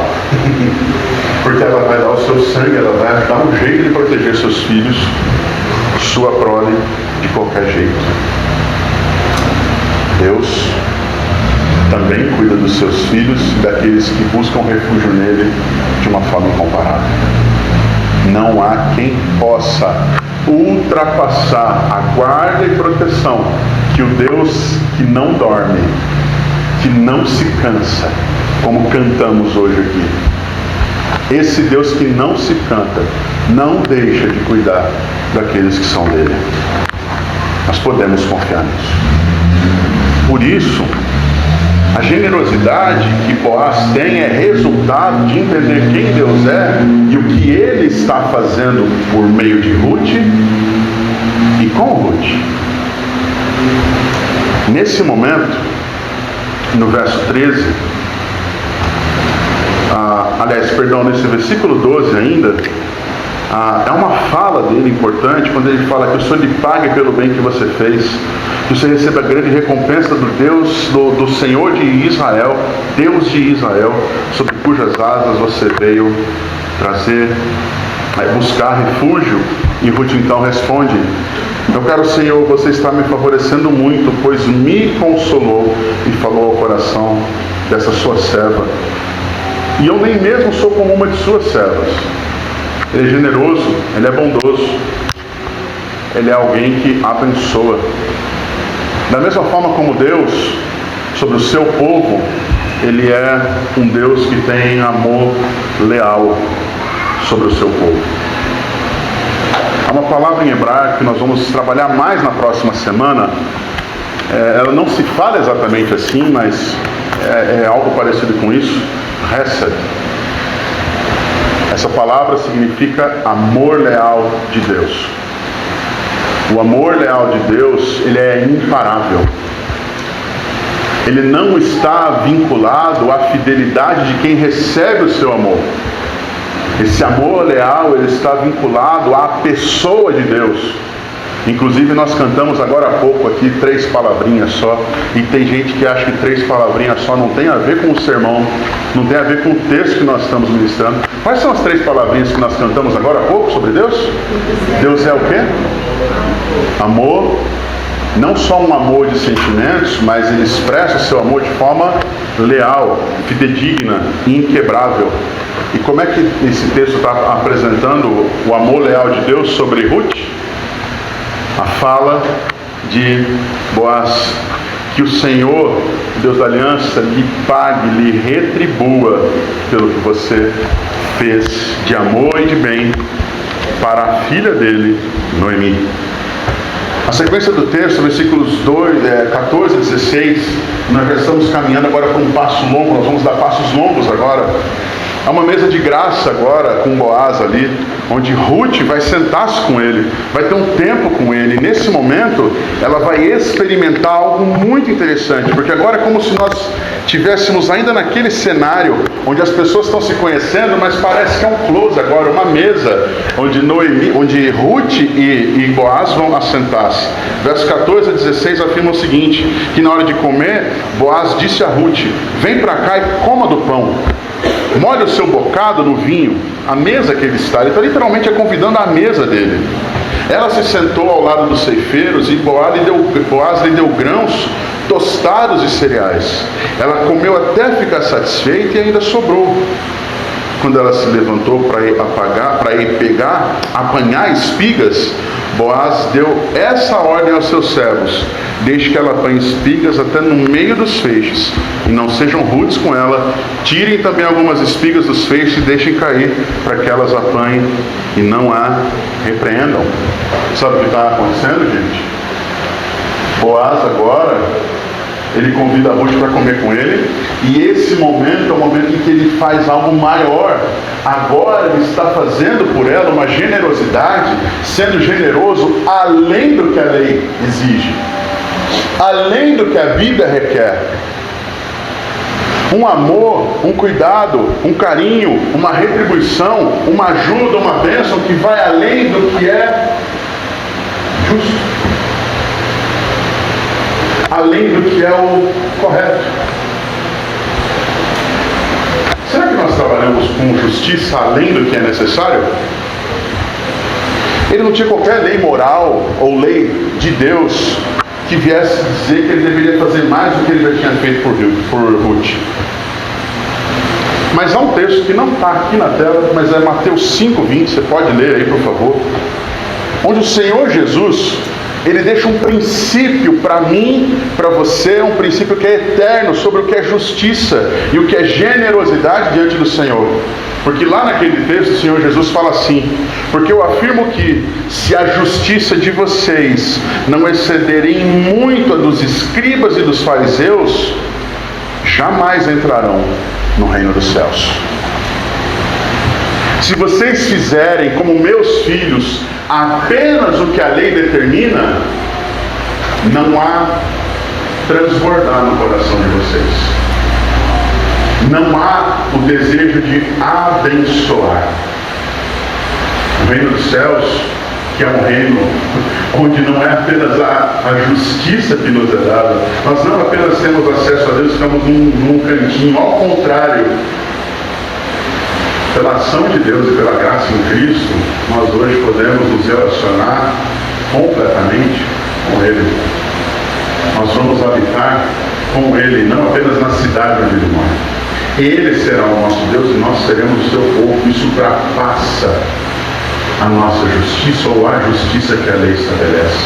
Porque ela vai dar o seu sangue, ela vai dar um jeito de proteger seus filhos, sua prole, de qualquer jeito. Deus também cuida dos seus filhos e daqueles que buscam refúgio nele de uma forma incomparável. Não há quem possa ultrapassar a guarda e proteção que o Deus que não dorme, que não se cansa, como cantamos hoje aqui. Esse Deus que não se canta, não deixa de cuidar daqueles que são dele. Nós podemos confiar nisso. Por isso, a generosidade que Boaz tem é resultado de entender quem Deus é e o que Ele está fazendo por meio de Ruth e com Ruth. Nesse momento, no verso 13, Nesse versículo 12 ainda, é uma fala dele importante, quando ele fala que o Senhor lhe pague pelo bem que você fez, que você receba a grande recompensa do Senhor de Israel, Deus de Israel, sob cujas asas você veio buscar refúgio. E Ruth então responde: eu quero, Senhor, você está me favorecendo muito, pois me consolou e falou ao coração dessa sua serva. E eu nem mesmo sou como uma de suas servas. Ele é generoso, ele é bondoso, ele é alguém que abençoa. Da mesma forma como Deus, sobre o seu povo, ele é um Deus que tem amor leal sobre o seu povo. Há uma palavra em hebraico que nós vamos trabalhar mais na próxima semana. Ela não se fala exatamente assim, mas é algo parecido com isso. Hesed. Essa palavra significa amor leal de Deus. O amor leal de Deus, ele é imparável. Ele não está vinculado à fidelidade de quem recebe o seu amor. Esse amor leal, ele está vinculado à pessoa de Deus. Inclusive nós cantamos agora há pouco aqui 3 palavrinhas só, e tem gente que acha que 3 palavrinhas só não tem a ver com o sermão, não tem a ver com o texto que nós estamos ministrando. Quais são as 3 palavrinhas que nós cantamos agora há pouco sobre Deus? Deus é o quê? Amor. Não só um amor de sentimentos, mas ele expressa o seu amor de forma leal, fidedigna e inquebrável. E como é que esse texto está apresentando o amor leal de Deus sobre Ruth? A fala de Boaz: que o Senhor, Deus da aliança, lhe pague, lhe retribua pelo que você fez de amor e de bem para a filha dele, Noemi. A sequência do texto, versículos 14 a 16, nós já estamos caminhando agora para um passo longo, nós vamos dar passos longos agora. Há uma mesa de graça agora com Boaz ali, onde Ruth vai sentar-se com ele, vai ter um tempo com ele. E nesse momento, ela vai experimentar algo muito interessante, porque agora é como se nós estivéssemos ainda naquele cenário onde as pessoas estão se conhecendo, mas parece que é um close agora, uma mesa onde Ruth e Boaz vão assentar-se. Versos 14 a 16 afirma o seguinte: que na hora de comer, Boaz disse a Ruth: vem para cá e coma do pão. Molhe o seu bocado no vinho, a mesa que ele está. Ele está literalmente convidando à mesa dele. Ela se sentou ao lado dos ceifeiros e Boaz lhe deu grãos tostados e cereais. Ela comeu até ficar satisfeita e ainda sobrou. Quando ela se levantou para ir apanhar espigas, Boaz deu essa ordem aos seus servos: deixe que ela apanhe espigas até no meio dos feixes, e não sejam rudes com ela. Tirem também algumas espigas dos feixes e deixem cair, para que elas apanhem e não a repreendam. Sabe o que está acontecendo, gente? Boaz agora, ele convida a Ruth para comer com ele, e esse momento é o momento em que ele faz algo maior. Agora ele está fazendo por ela uma generosidade, sendo generoso além do que a lei exige, além do que a Bíblia requer. Um amor, um cuidado, um carinho, uma retribuição, uma ajuda, uma bênção que vai além do que é justo, além do que é o correto. Será que nós trabalhamos com justiça além do que é necessário? Ele não tinha qualquer lei moral ou lei de Deus que viesse dizer que ele deveria fazer mais do que ele já tinha feito por Ruth. Mas há um texto que não está aqui na tela, mas é Mateus 5:20, você pode ler aí, por favor, onde o Senhor Jesus, ele deixa um princípio para mim, para você, um princípio que é eterno, sobre o que é justiça e o que é generosidade diante do Senhor. Porque lá naquele texto o Senhor Jesus fala assim: porque eu afirmo que se a justiça de vocês não excederem muito a dos escribas e dos fariseus, jamais entrarão no reino dos céus. Se vocês fizerem como meus filhos apenas o que a lei determina, não há transbordar no coração de vocês. Não há o desejo de abençoar. O reino dos céus, que é um reino onde não é apenas a justiça que nos é dada, nós não apenas temos acesso a Deus, ficamos num cantinho, ao contrário, pela ação de Deus e pela graça em Cristo, nós hoje podemos nos relacionar completamente com Ele. Nós vamos habitar com Ele, não apenas na cidade onde Ele mora. Ele será o nosso Deus e nós seremos o seu povo. Isso ultrapassa a nossa justiça ou a justiça que a lei estabelece.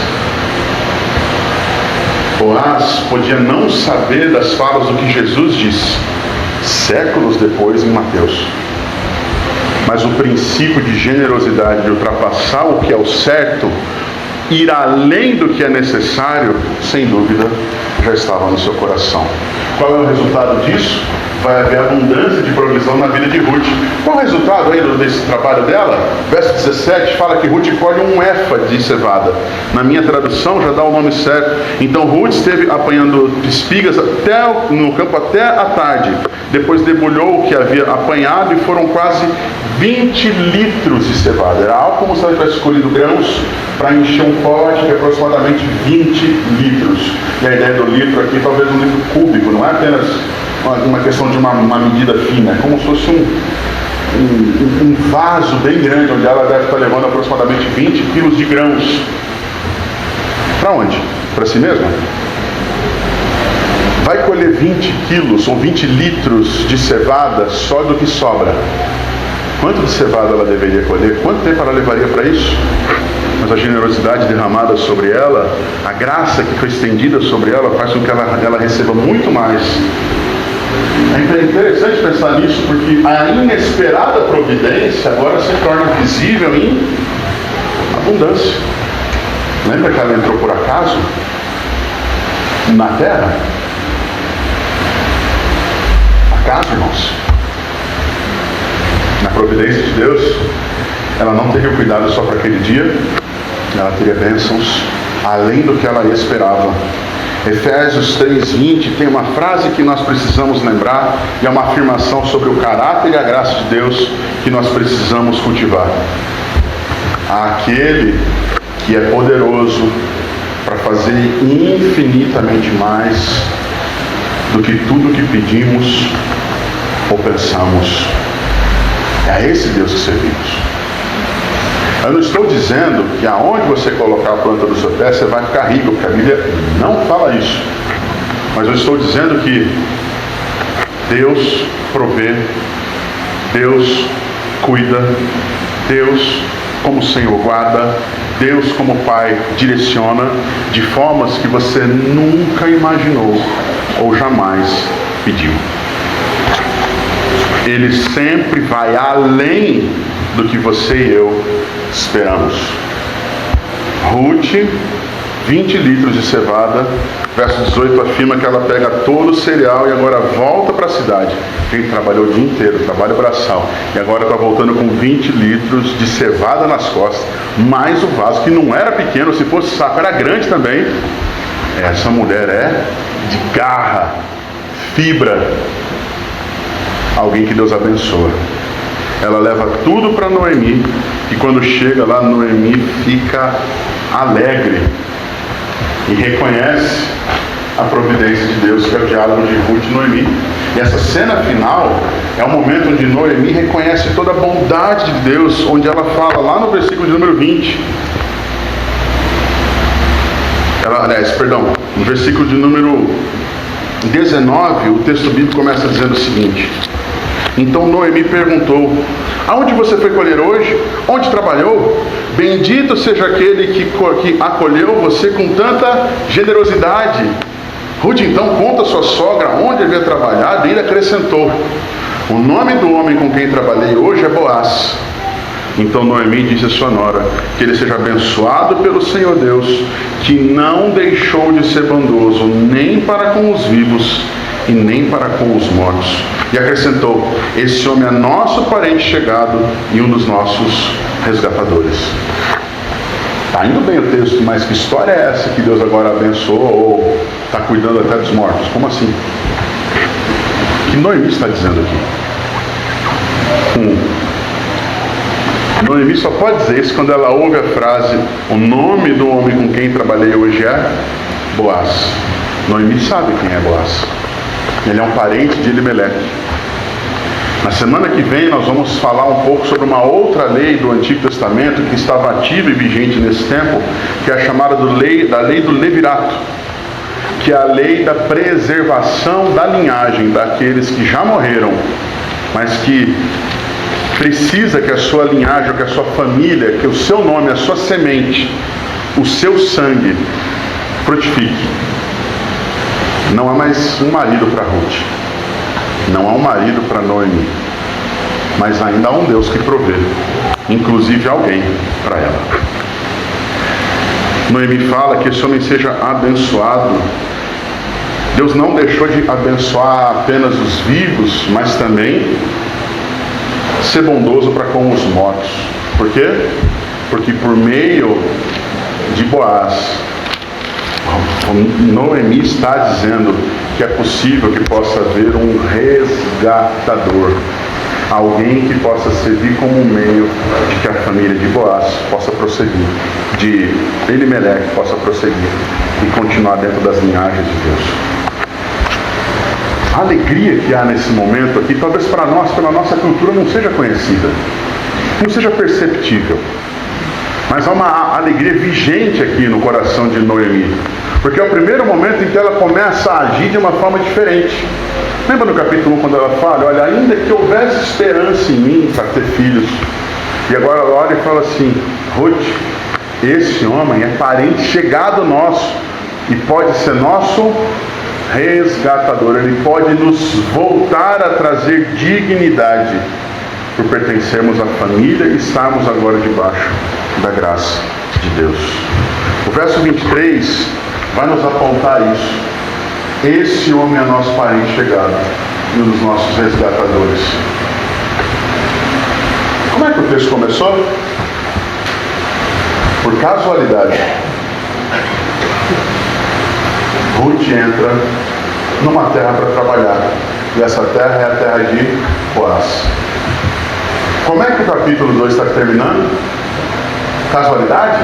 Boaz podia não saber das falas do que Jesus disse séculos depois em Mateus. Mas o princípio de generosidade, de ultrapassar o que é o certo, ir além do que é necessário, sem dúvida, já estava no seu coração. Qual é o resultado disso? Vai haver abundância de provisão na vida de Ruth. Qual é o resultado aí desse trabalho dela? Verso 17 fala que Ruth colhe um efa de cevada. Na minha tradução já dá o nome certo. Então Ruth esteve apanhando espigas no campo até a tarde. Depois debulhou o que havia apanhado e foram quase 20 litros de cevada. Era algo como se ela tivesse escolhido grãos para encher um pote de aproximadamente 20 litros. E a ideia do litro aqui talvez um litro cúbico, não é apenas uma questão de uma medida fina, é como se fosse um vaso bem grande, onde ela deve estar levando aproximadamente 20 quilos de grãos. Para onde? Para si mesma? Vai colher 20 quilos ou 20 litros de cevada só do que sobra. Quanto de cevada ela deveria colher? Quanto tempo ela levaria para isso? Mas a generosidade derramada sobre ela, a graça que foi estendida sobre ela, faz com que ela receba muito mais. É interessante pensar nisso, porque a inesperada providência agora se torna visível em abundância. Lembra que ela entrou por acaso na terra? Acaso, irmãos? Na providência de Deus, ela não teria cuidado só para aquele dia, ela teria bênçãos além do que ela esperava. Efésios 3:20 tem uma frase que nós precisamos lembrar, e é uma afirmação sobre o caráter e a graça de Deus que nós precisamos cultivar. Aquele que é poderoso para fazer infinitamente mais do que tudo que pedimos ou pensamos. É a esse Deus que servimos. Eu não estou dizendo que aonde você colocar a planta do seu pé, você vai ficar rico, porque a Bíblia não fala isso. Mas eu estou dizendo que Deus provê, Deus cuida, Deus como Senhor guarda, Deus como Pai direciona de formas que você nunca imaginou ou jamais pediu. Ele sempre vai além do que você e eu esperamos. Ruth, 20 litros de cevada, verso 18 afirma que ela pega todo o cereal e agora volta para a cidade. Quem trabalhou o dia inteiro, trabalho braçal, e agora está voltando com 20 litros de cevada nas costas, mais o vaso, que não era pequeno, se fosse saco, era grande também. Essa mulher é de garra, fibra, alguém que Deus abençoa. Ela leva tudo para Noemi, e quando chega lá, Noemi fica alegre e reconhece a providência de Deus, que é o diálogo de Ruth e Noemi. E essa cena final é o momento onde Noemi reconhece toda a bondade de Deus, onde ela fala lá no versículo de número 20. No versículo de número 19, o texto bíblico começa dizendo o seguinte: então Noemi perguntou: aonde você foi colher hoje? Onde trabalhou? Bendito seja aquele que acolheu você com tanta generosidade. Ruth então conta a sua sogra onde havia trabalhado e ainda acrescentou: o nome do homem com quem trabalhei hoje é Boaz. Então Noemi disse à sua nora: que ele seja abençoado pelo Senhor Deus, que não deixou de ser bondoso nem para com os vivos e nem para com os mortos. E acrescentou: esse homem é nosso parente chegado e um dos nossos resgatadores. Está indo bem o texto, mas que história é essa que Deus agora abençoou ou está cuidando até dos mortos? Como assim? que Noemi está dizendo aqui? Noemi só pode dizer isso quando ela ouve a frase: o nome do homem com quem trabalhei hoje é Boaz. Noemi sabe quem é Boaz. Ele é um parente de Elimeleque. Na semana que vem nós vamos falar um pouco sobre uma outra lei do Antigo Testamento que estava ativa e vigente nesse tempo, que é a chamada da lei do levirato, que é a lei da preservação da linhagem daqueles que já morreram, mas que precisa que a sua linhagem, que a sua família, que o seu nome, a sua semente, o seu sangue frutifique. Não há mais um marido para Ruth, não há um marido para Noemi, mas ainda há um Deus que provê, inclusive alguém para ela. Noemi fala que esse homem seja abençoado. Deus não deixou de abençoar apenas os vivos, mas também ser bondoso para com os mortos. Por quê? Porque por meio de Boaz, Noemi está dizendo que é possível que possa haver um resgatador, alguém que possa servir como meio de que a família de Boaz possa prosseguir, de Elimeleque possa prosseguir e continuar dentro das linhagens de Deus. A alegria que há nesse momento aqui, talvez para nós, pela nossa cultura, não seja conhecida, não seja perceptível, mas há uma alegria vigente aqui no coração de Noemi, porque é o primeiro momento em que ela começa a agir de uma forma diferente. Lembra no capítulo 1 quando ela fala: olha, ainda que houvesse esperança em mim para ter filhos, e agora ela olha e fala assim: Ruth, esse homem é parente chegado nosso e pode ser nosso resgatador, ele pode nos voltar a trazer dignidade por pertencermos à família e estarmos agora debaixo da graça de Deus. O verso 23 vai nos apontar isso. Esse homem é nosso parente chegado e um dos nossos resgatadores. Como é que o texto começou? Por casualidade, Ruth entra numa terra para trabalhar, e essa terra é a terra de Boaz. Como é que o capítulo 2 está terminando? Casualidade?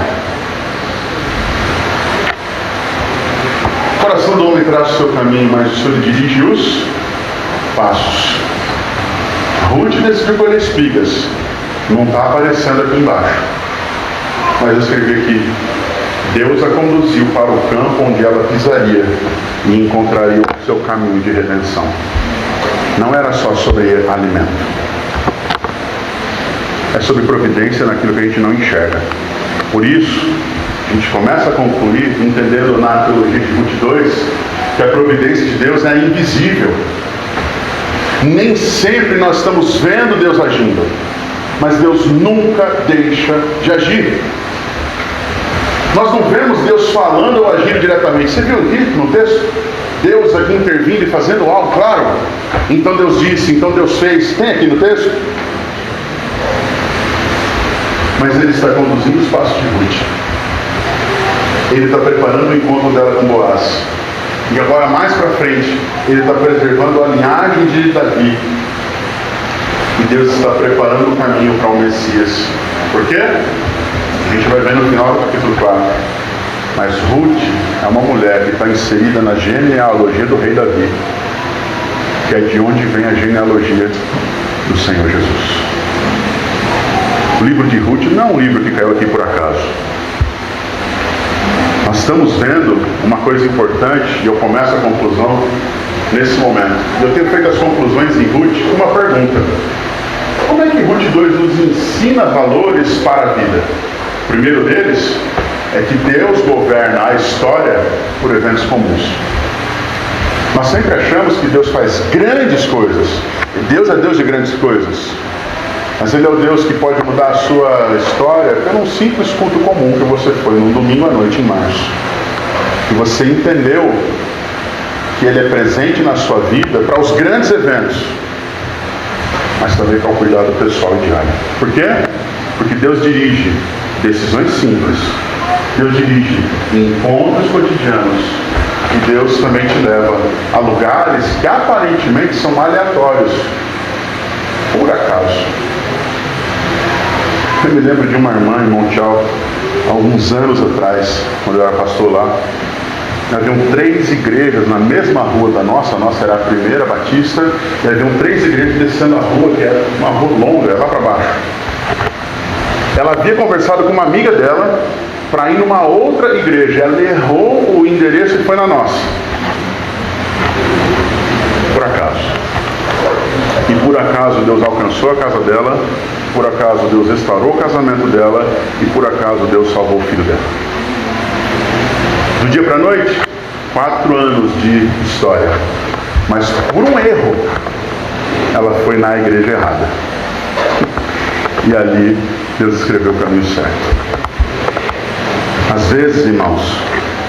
O coração do homem traça o seu caminho, mas o Senhor dirige os passos. Ruth decidiu colher espigas. Não está aparecendo aqui embaixo, mas eu escrevi aqui: Deus a conduziu para o campo onde ela pisaria e encontraria o seu caminho de redenção. Não era só sobre alimento, é sobre providência naquilo que a gente não enxerga. Por isso, a gente começa a concluir, entendendo na teologia de Ruth 2, que a providência de Deus é invisível. Nem sempre nós estamos vendo Deus agindo, mas Deus nunca deixa de agir. Nós não vemos Deus falando ou agindo diretamente. Você viu aqui no texto? Deus aqui intervindo e fazendo algo, claro. Então Deus disse, então Deus fez. Tem aqui no texto? Mas Ele está conduzindo os passos de Ruth. Ele está preparando o encontro dela com Boaz. E agora, mais para frente, Ele está preservando a linhagem de Davi. E Deus está preparando o caminho para o Messias. Por quê? A gente vai ver no final do capítulo 4. Mas Ruth é uma mulher que está inserida na genealogia do rei Davi, que é de onde vem a genealogia do Senhor Jesus. O livro de Ruth não é um livro que caiu aqui por acaso. Nós estamos vendo uma coisa importante, e eu começo a conclusão nesse momento. Eu tenho feito as conclusões em Ruth com uma pergunta: como é que Ruth 2 nos ensina valores para a vida? O primeiro deles é que Deus governa a história por eventos comuns. Nós sempre achamos que Deus faz grandes coisas. Deus é Deus de grandes coisas. Mas Ele é o Deus que pode mudar a sua história por um simples culto comum que você foi num domingo à noite em março. E você entendeu que Ele é presente na sua vida para os grandes eventos, mas também para o cuidado pessoal e diário. Por quê? Porque Deus dirige decisões simples. Deus dirige encontros cotidianos E Deus também te leva a lugares que aparentemente são aleatórios, por acaso. Eu me lembro de uma irmã em Monte Alto, alguns anos atrás, quando eu era pastor lá. Haviam 3 igrejas na mesma rua da nossa. A nossa era a primeira batista, e haviam 3 igrejas descendo a rua, que era uma rua longa, lá para baixo. Ela havia conversado com uma amiga dela para ir numa outra igreja. Ela errou o endereço e foi na nossa. Por acaso. E por acaso Deus alcançou a casa dela, por acaso Deus restaurou o casamento dela, e por acaso Deus salvou o filho dela. Do dia para a noite, 4 anos de história. Mas por um erro, ela foi na igreja errada. E ali Deus escreveu o caminho certo. Às vezes, irmãos,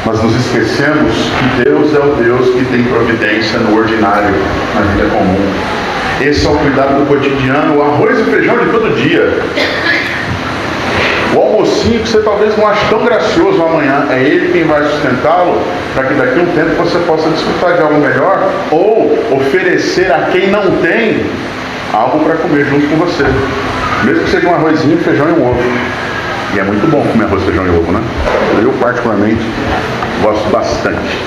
nós nos esquecemos que Deus é o Deus que tem providência no ordinário, na vida comum. Esse é o cuidado do cotidiano, o arroz e feijão de todo dia. O almocinho que você talvez não ache tão gracioso amanhã, é Ele quem vai sustentá-lo, para que daqui a um tempo você possa desfrutar de algo melhor, ou oferecer a quem não tem algo para comer junto com você. Mesmo que seja um arrozinho, feijão e um ovo. E é muito bom comer arroz, feijão e ovo, né? Eu particularmente gosto bastante.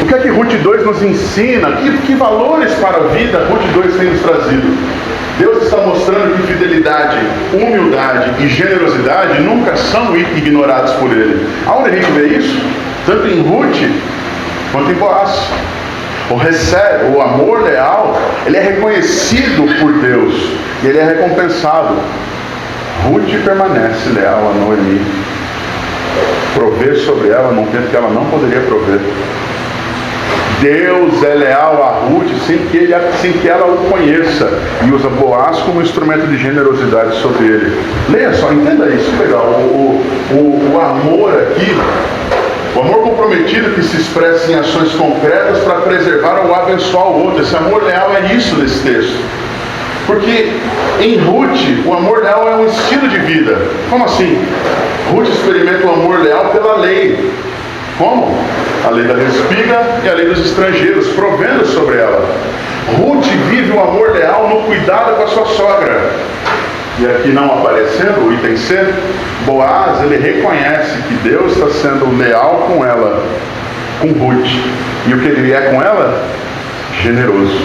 O que é que Ruth 2 nos ensina? Que valores para a vida Ruth 2 tem nos trazido? Deus está mostrando que fidelidade, humildade e generosidade nunca são ignorados por Ele. Aonde a gente vê isso? Tanto em Ruth quanto em Boaz. O amor leal, ele é reconhecido por Deus e ele é recompensado. Ruth permanece leal a Noemi, prover sobre ela num tempo que ela não poderia prover. Deus é leal a Ruth sem que ela o conheça, e usa Boaz como instrumento de generosidade sobre ele. Leia só, entenda isso, legal. O amor aqui, o amor comprometido que se expressa em ações concretas para preservar ou abençoar o outro. Esse amor leal é isso nesse texto. Porque em Ruth, o amor leal é um estilo de vida. Como assim? Ruth experimenta o amor leal pela lei. Como? A lei da espiga e a lei dos estrangeiros, provendo sobre ela. Ruth vive o amor leal no cuidado com a sua sogra. E aqui não aparecendo o item C, Boaz, ele reconhece que Deus está sendo leal com ela, com Ruth. E o que ele é com ela? Generoso,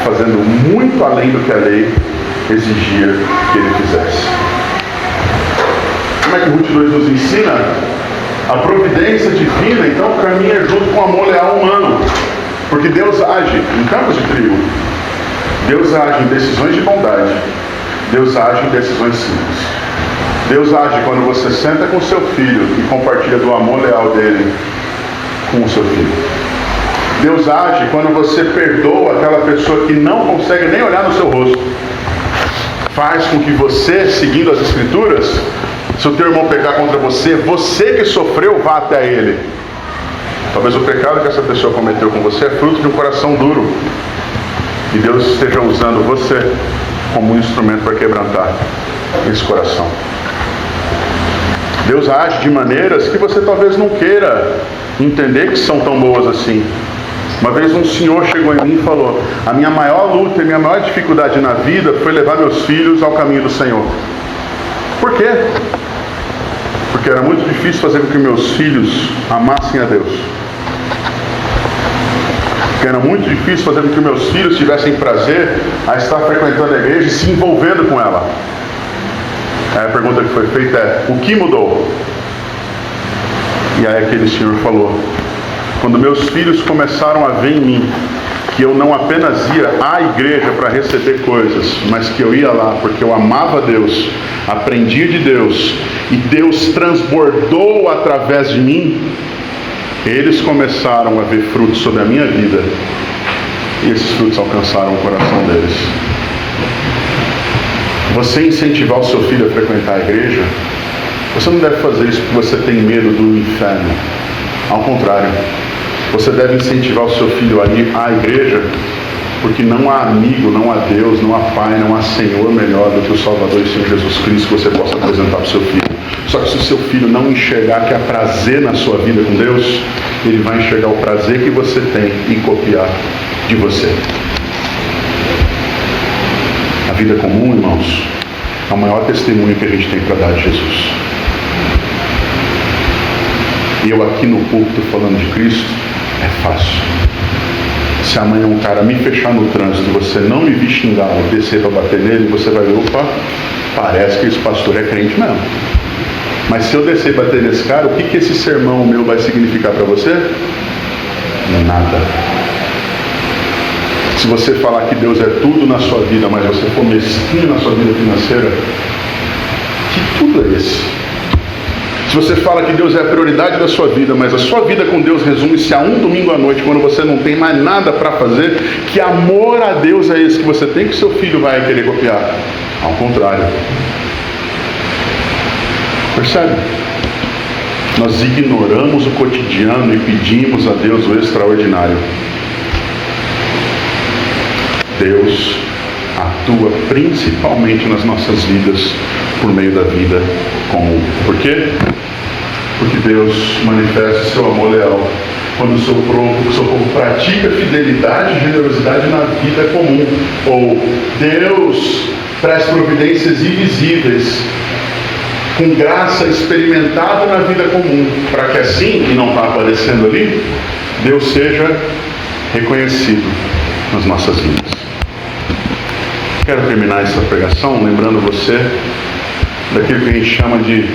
fazendo muito além do que a lei exigia que ele fizesse. Como é que Ruth 2 nos ensina? A providência divina, então, caminha junto com o amor leal humano. Porque Deus age em campos de trigo. Deus age em decisões de bondade. Deus age em decisões simples. Deus age quando você senta com seu filho e compartilha do amor leal dele com o seu filho. Deus age quando você perdoa aquela pessoa que não consegue nem olhar no seu rosto. Faz com que você, seguindo as Escrituras, se o teu irmão pecar contra você, você que sofreu, vá até ele. Talvez o pecado que essa pessoa cometeu com você é fruto de um coração duro. E Deus esteja usando você como um instrumento para quebrantar esse coração. Deus age de maneiras que você talvez não queira entender que são tão boas assim. Uma vez um senhor chegou em mim e falou: a minha maior luta e minha maior dificuldade na vida foi levar meus filhos ao caminho do Senhor. Por quê? Porque era muito difícil fazer com que meus filhos amassem a Deus. Porque era muito difícil fazer com que meus filhos tivessem prazer a estar frequentando a igreja e se envolvendo com ela. Aí a pergunta que foi feita é: o que mudou? E aí aquele senhor falou: quando meus filhos começaram a ver em mim que eu não apenas ia à igreja para receber coisas, mas que eu ia lá porque eu amava Deus, aprendi de Deus, e Deus transbordou através de mim, eles começaram a ver frutos sobre a minha vida, e esses frutos alcançaram o coração deles. Você incentivar o seu filho a frequentar a igreja, você não deve fazer isso porque você tem medo do inferno. Ao contrário, você deve incentivar o seu filho a ir à igreja Porque não há amigo, não há Deus, não há Pai, não há Senhor melhor do que o Salvador e Senhor Jesus Cristo que você possa apresentar para o seu filho. Só que se o seu filho não enxergar que há prazer na sua vida com Deus, ele vai enxergar o prazer que você tem em copiar de você. A vida comum, irmãos, é o maior testemunho que a gente tem para dar de Jesus. E eu aqui no púlpito falando de Cristo, é fácil. Se amanhã um cara me fechar no trânsito e você não me vir xingar ou descer para bater nele, você vai ver, opa, parece que esse pastor é crente mesmo. Mas se eu descer e bater nesse cara, o que esse sermão meu vai significar para você? Nada. Se você falar que Deus é tudo na sua vida, mas você for mesquinho na sua vida financeira, que tudo é esse? Se você fala que Deus é a prioridade da sua vida, mas a sua vida com Deus resume-se a um domingo à noite, quando você não tem mais nada para fazer, que amor a Deus é esse que você tem, que seu filho vai querer copiar? Ao contrário. Percebe? Nós ignoramos o cotidiano e pedimos a Deus o extraordinário. Deus atua principalmente nas nossas vidas por meio da vida comum. Por quê? Porque Deus manifesta o seu amor leal quando o seu povo pratica fidelidade e generosidade na vida comum. Ou Deus traz providências invisíveis com graça experimentada na vida comum, para que assim, que não está aparecendo ali, Deus seja reconhecido nas nossas vidas. Quero terminar essa pregação lembrando você daquilo que a gente chama de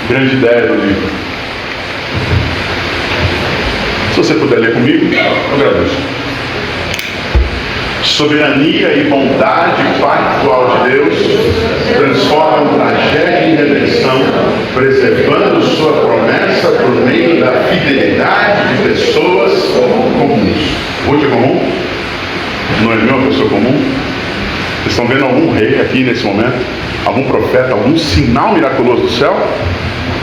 grande ideia do livro. Se você puder ler comigo, eu agradeço. Soberania e bondade pactual de Deus transformam tragédia em redenção, preservando sua promessa por meio da fidelidade de pessoas comuns. Ruth é comum? Não é uma pessoa comum? Vocês estão vendo algum rei aqui nesse momento? Algum profeta? Algum sinal miraculoso do céu?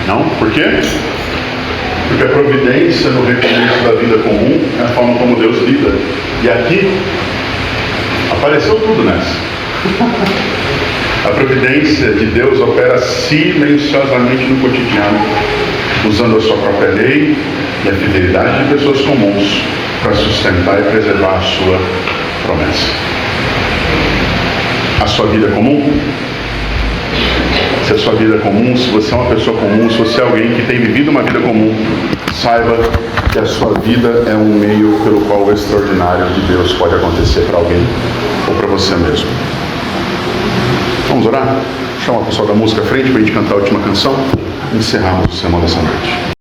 Não. Por quê? Porque a providência no recomeço da vida comum é a forma como Deus lida. E aqui apareceu tudo nessa. A providência de Deus opera silenciosamente no cotidiano, usando a sua própria lei e a fidelidade de pessoas comuns para sustentar e preservar a sua promessa. A sua vida comum? Se a sua vida é comum, se você é uma pessoa comum, se você é alguém que tem vivido uma vida comum, saiba que a sua vida é um meio pelo qual o extraordinário de Deus pode acontecer para alguém ou para você mesmo. Vamos orar? Chama o pessoal da música à frente para a gente cantar a última canção e encerrarmos o sermão dessa noite.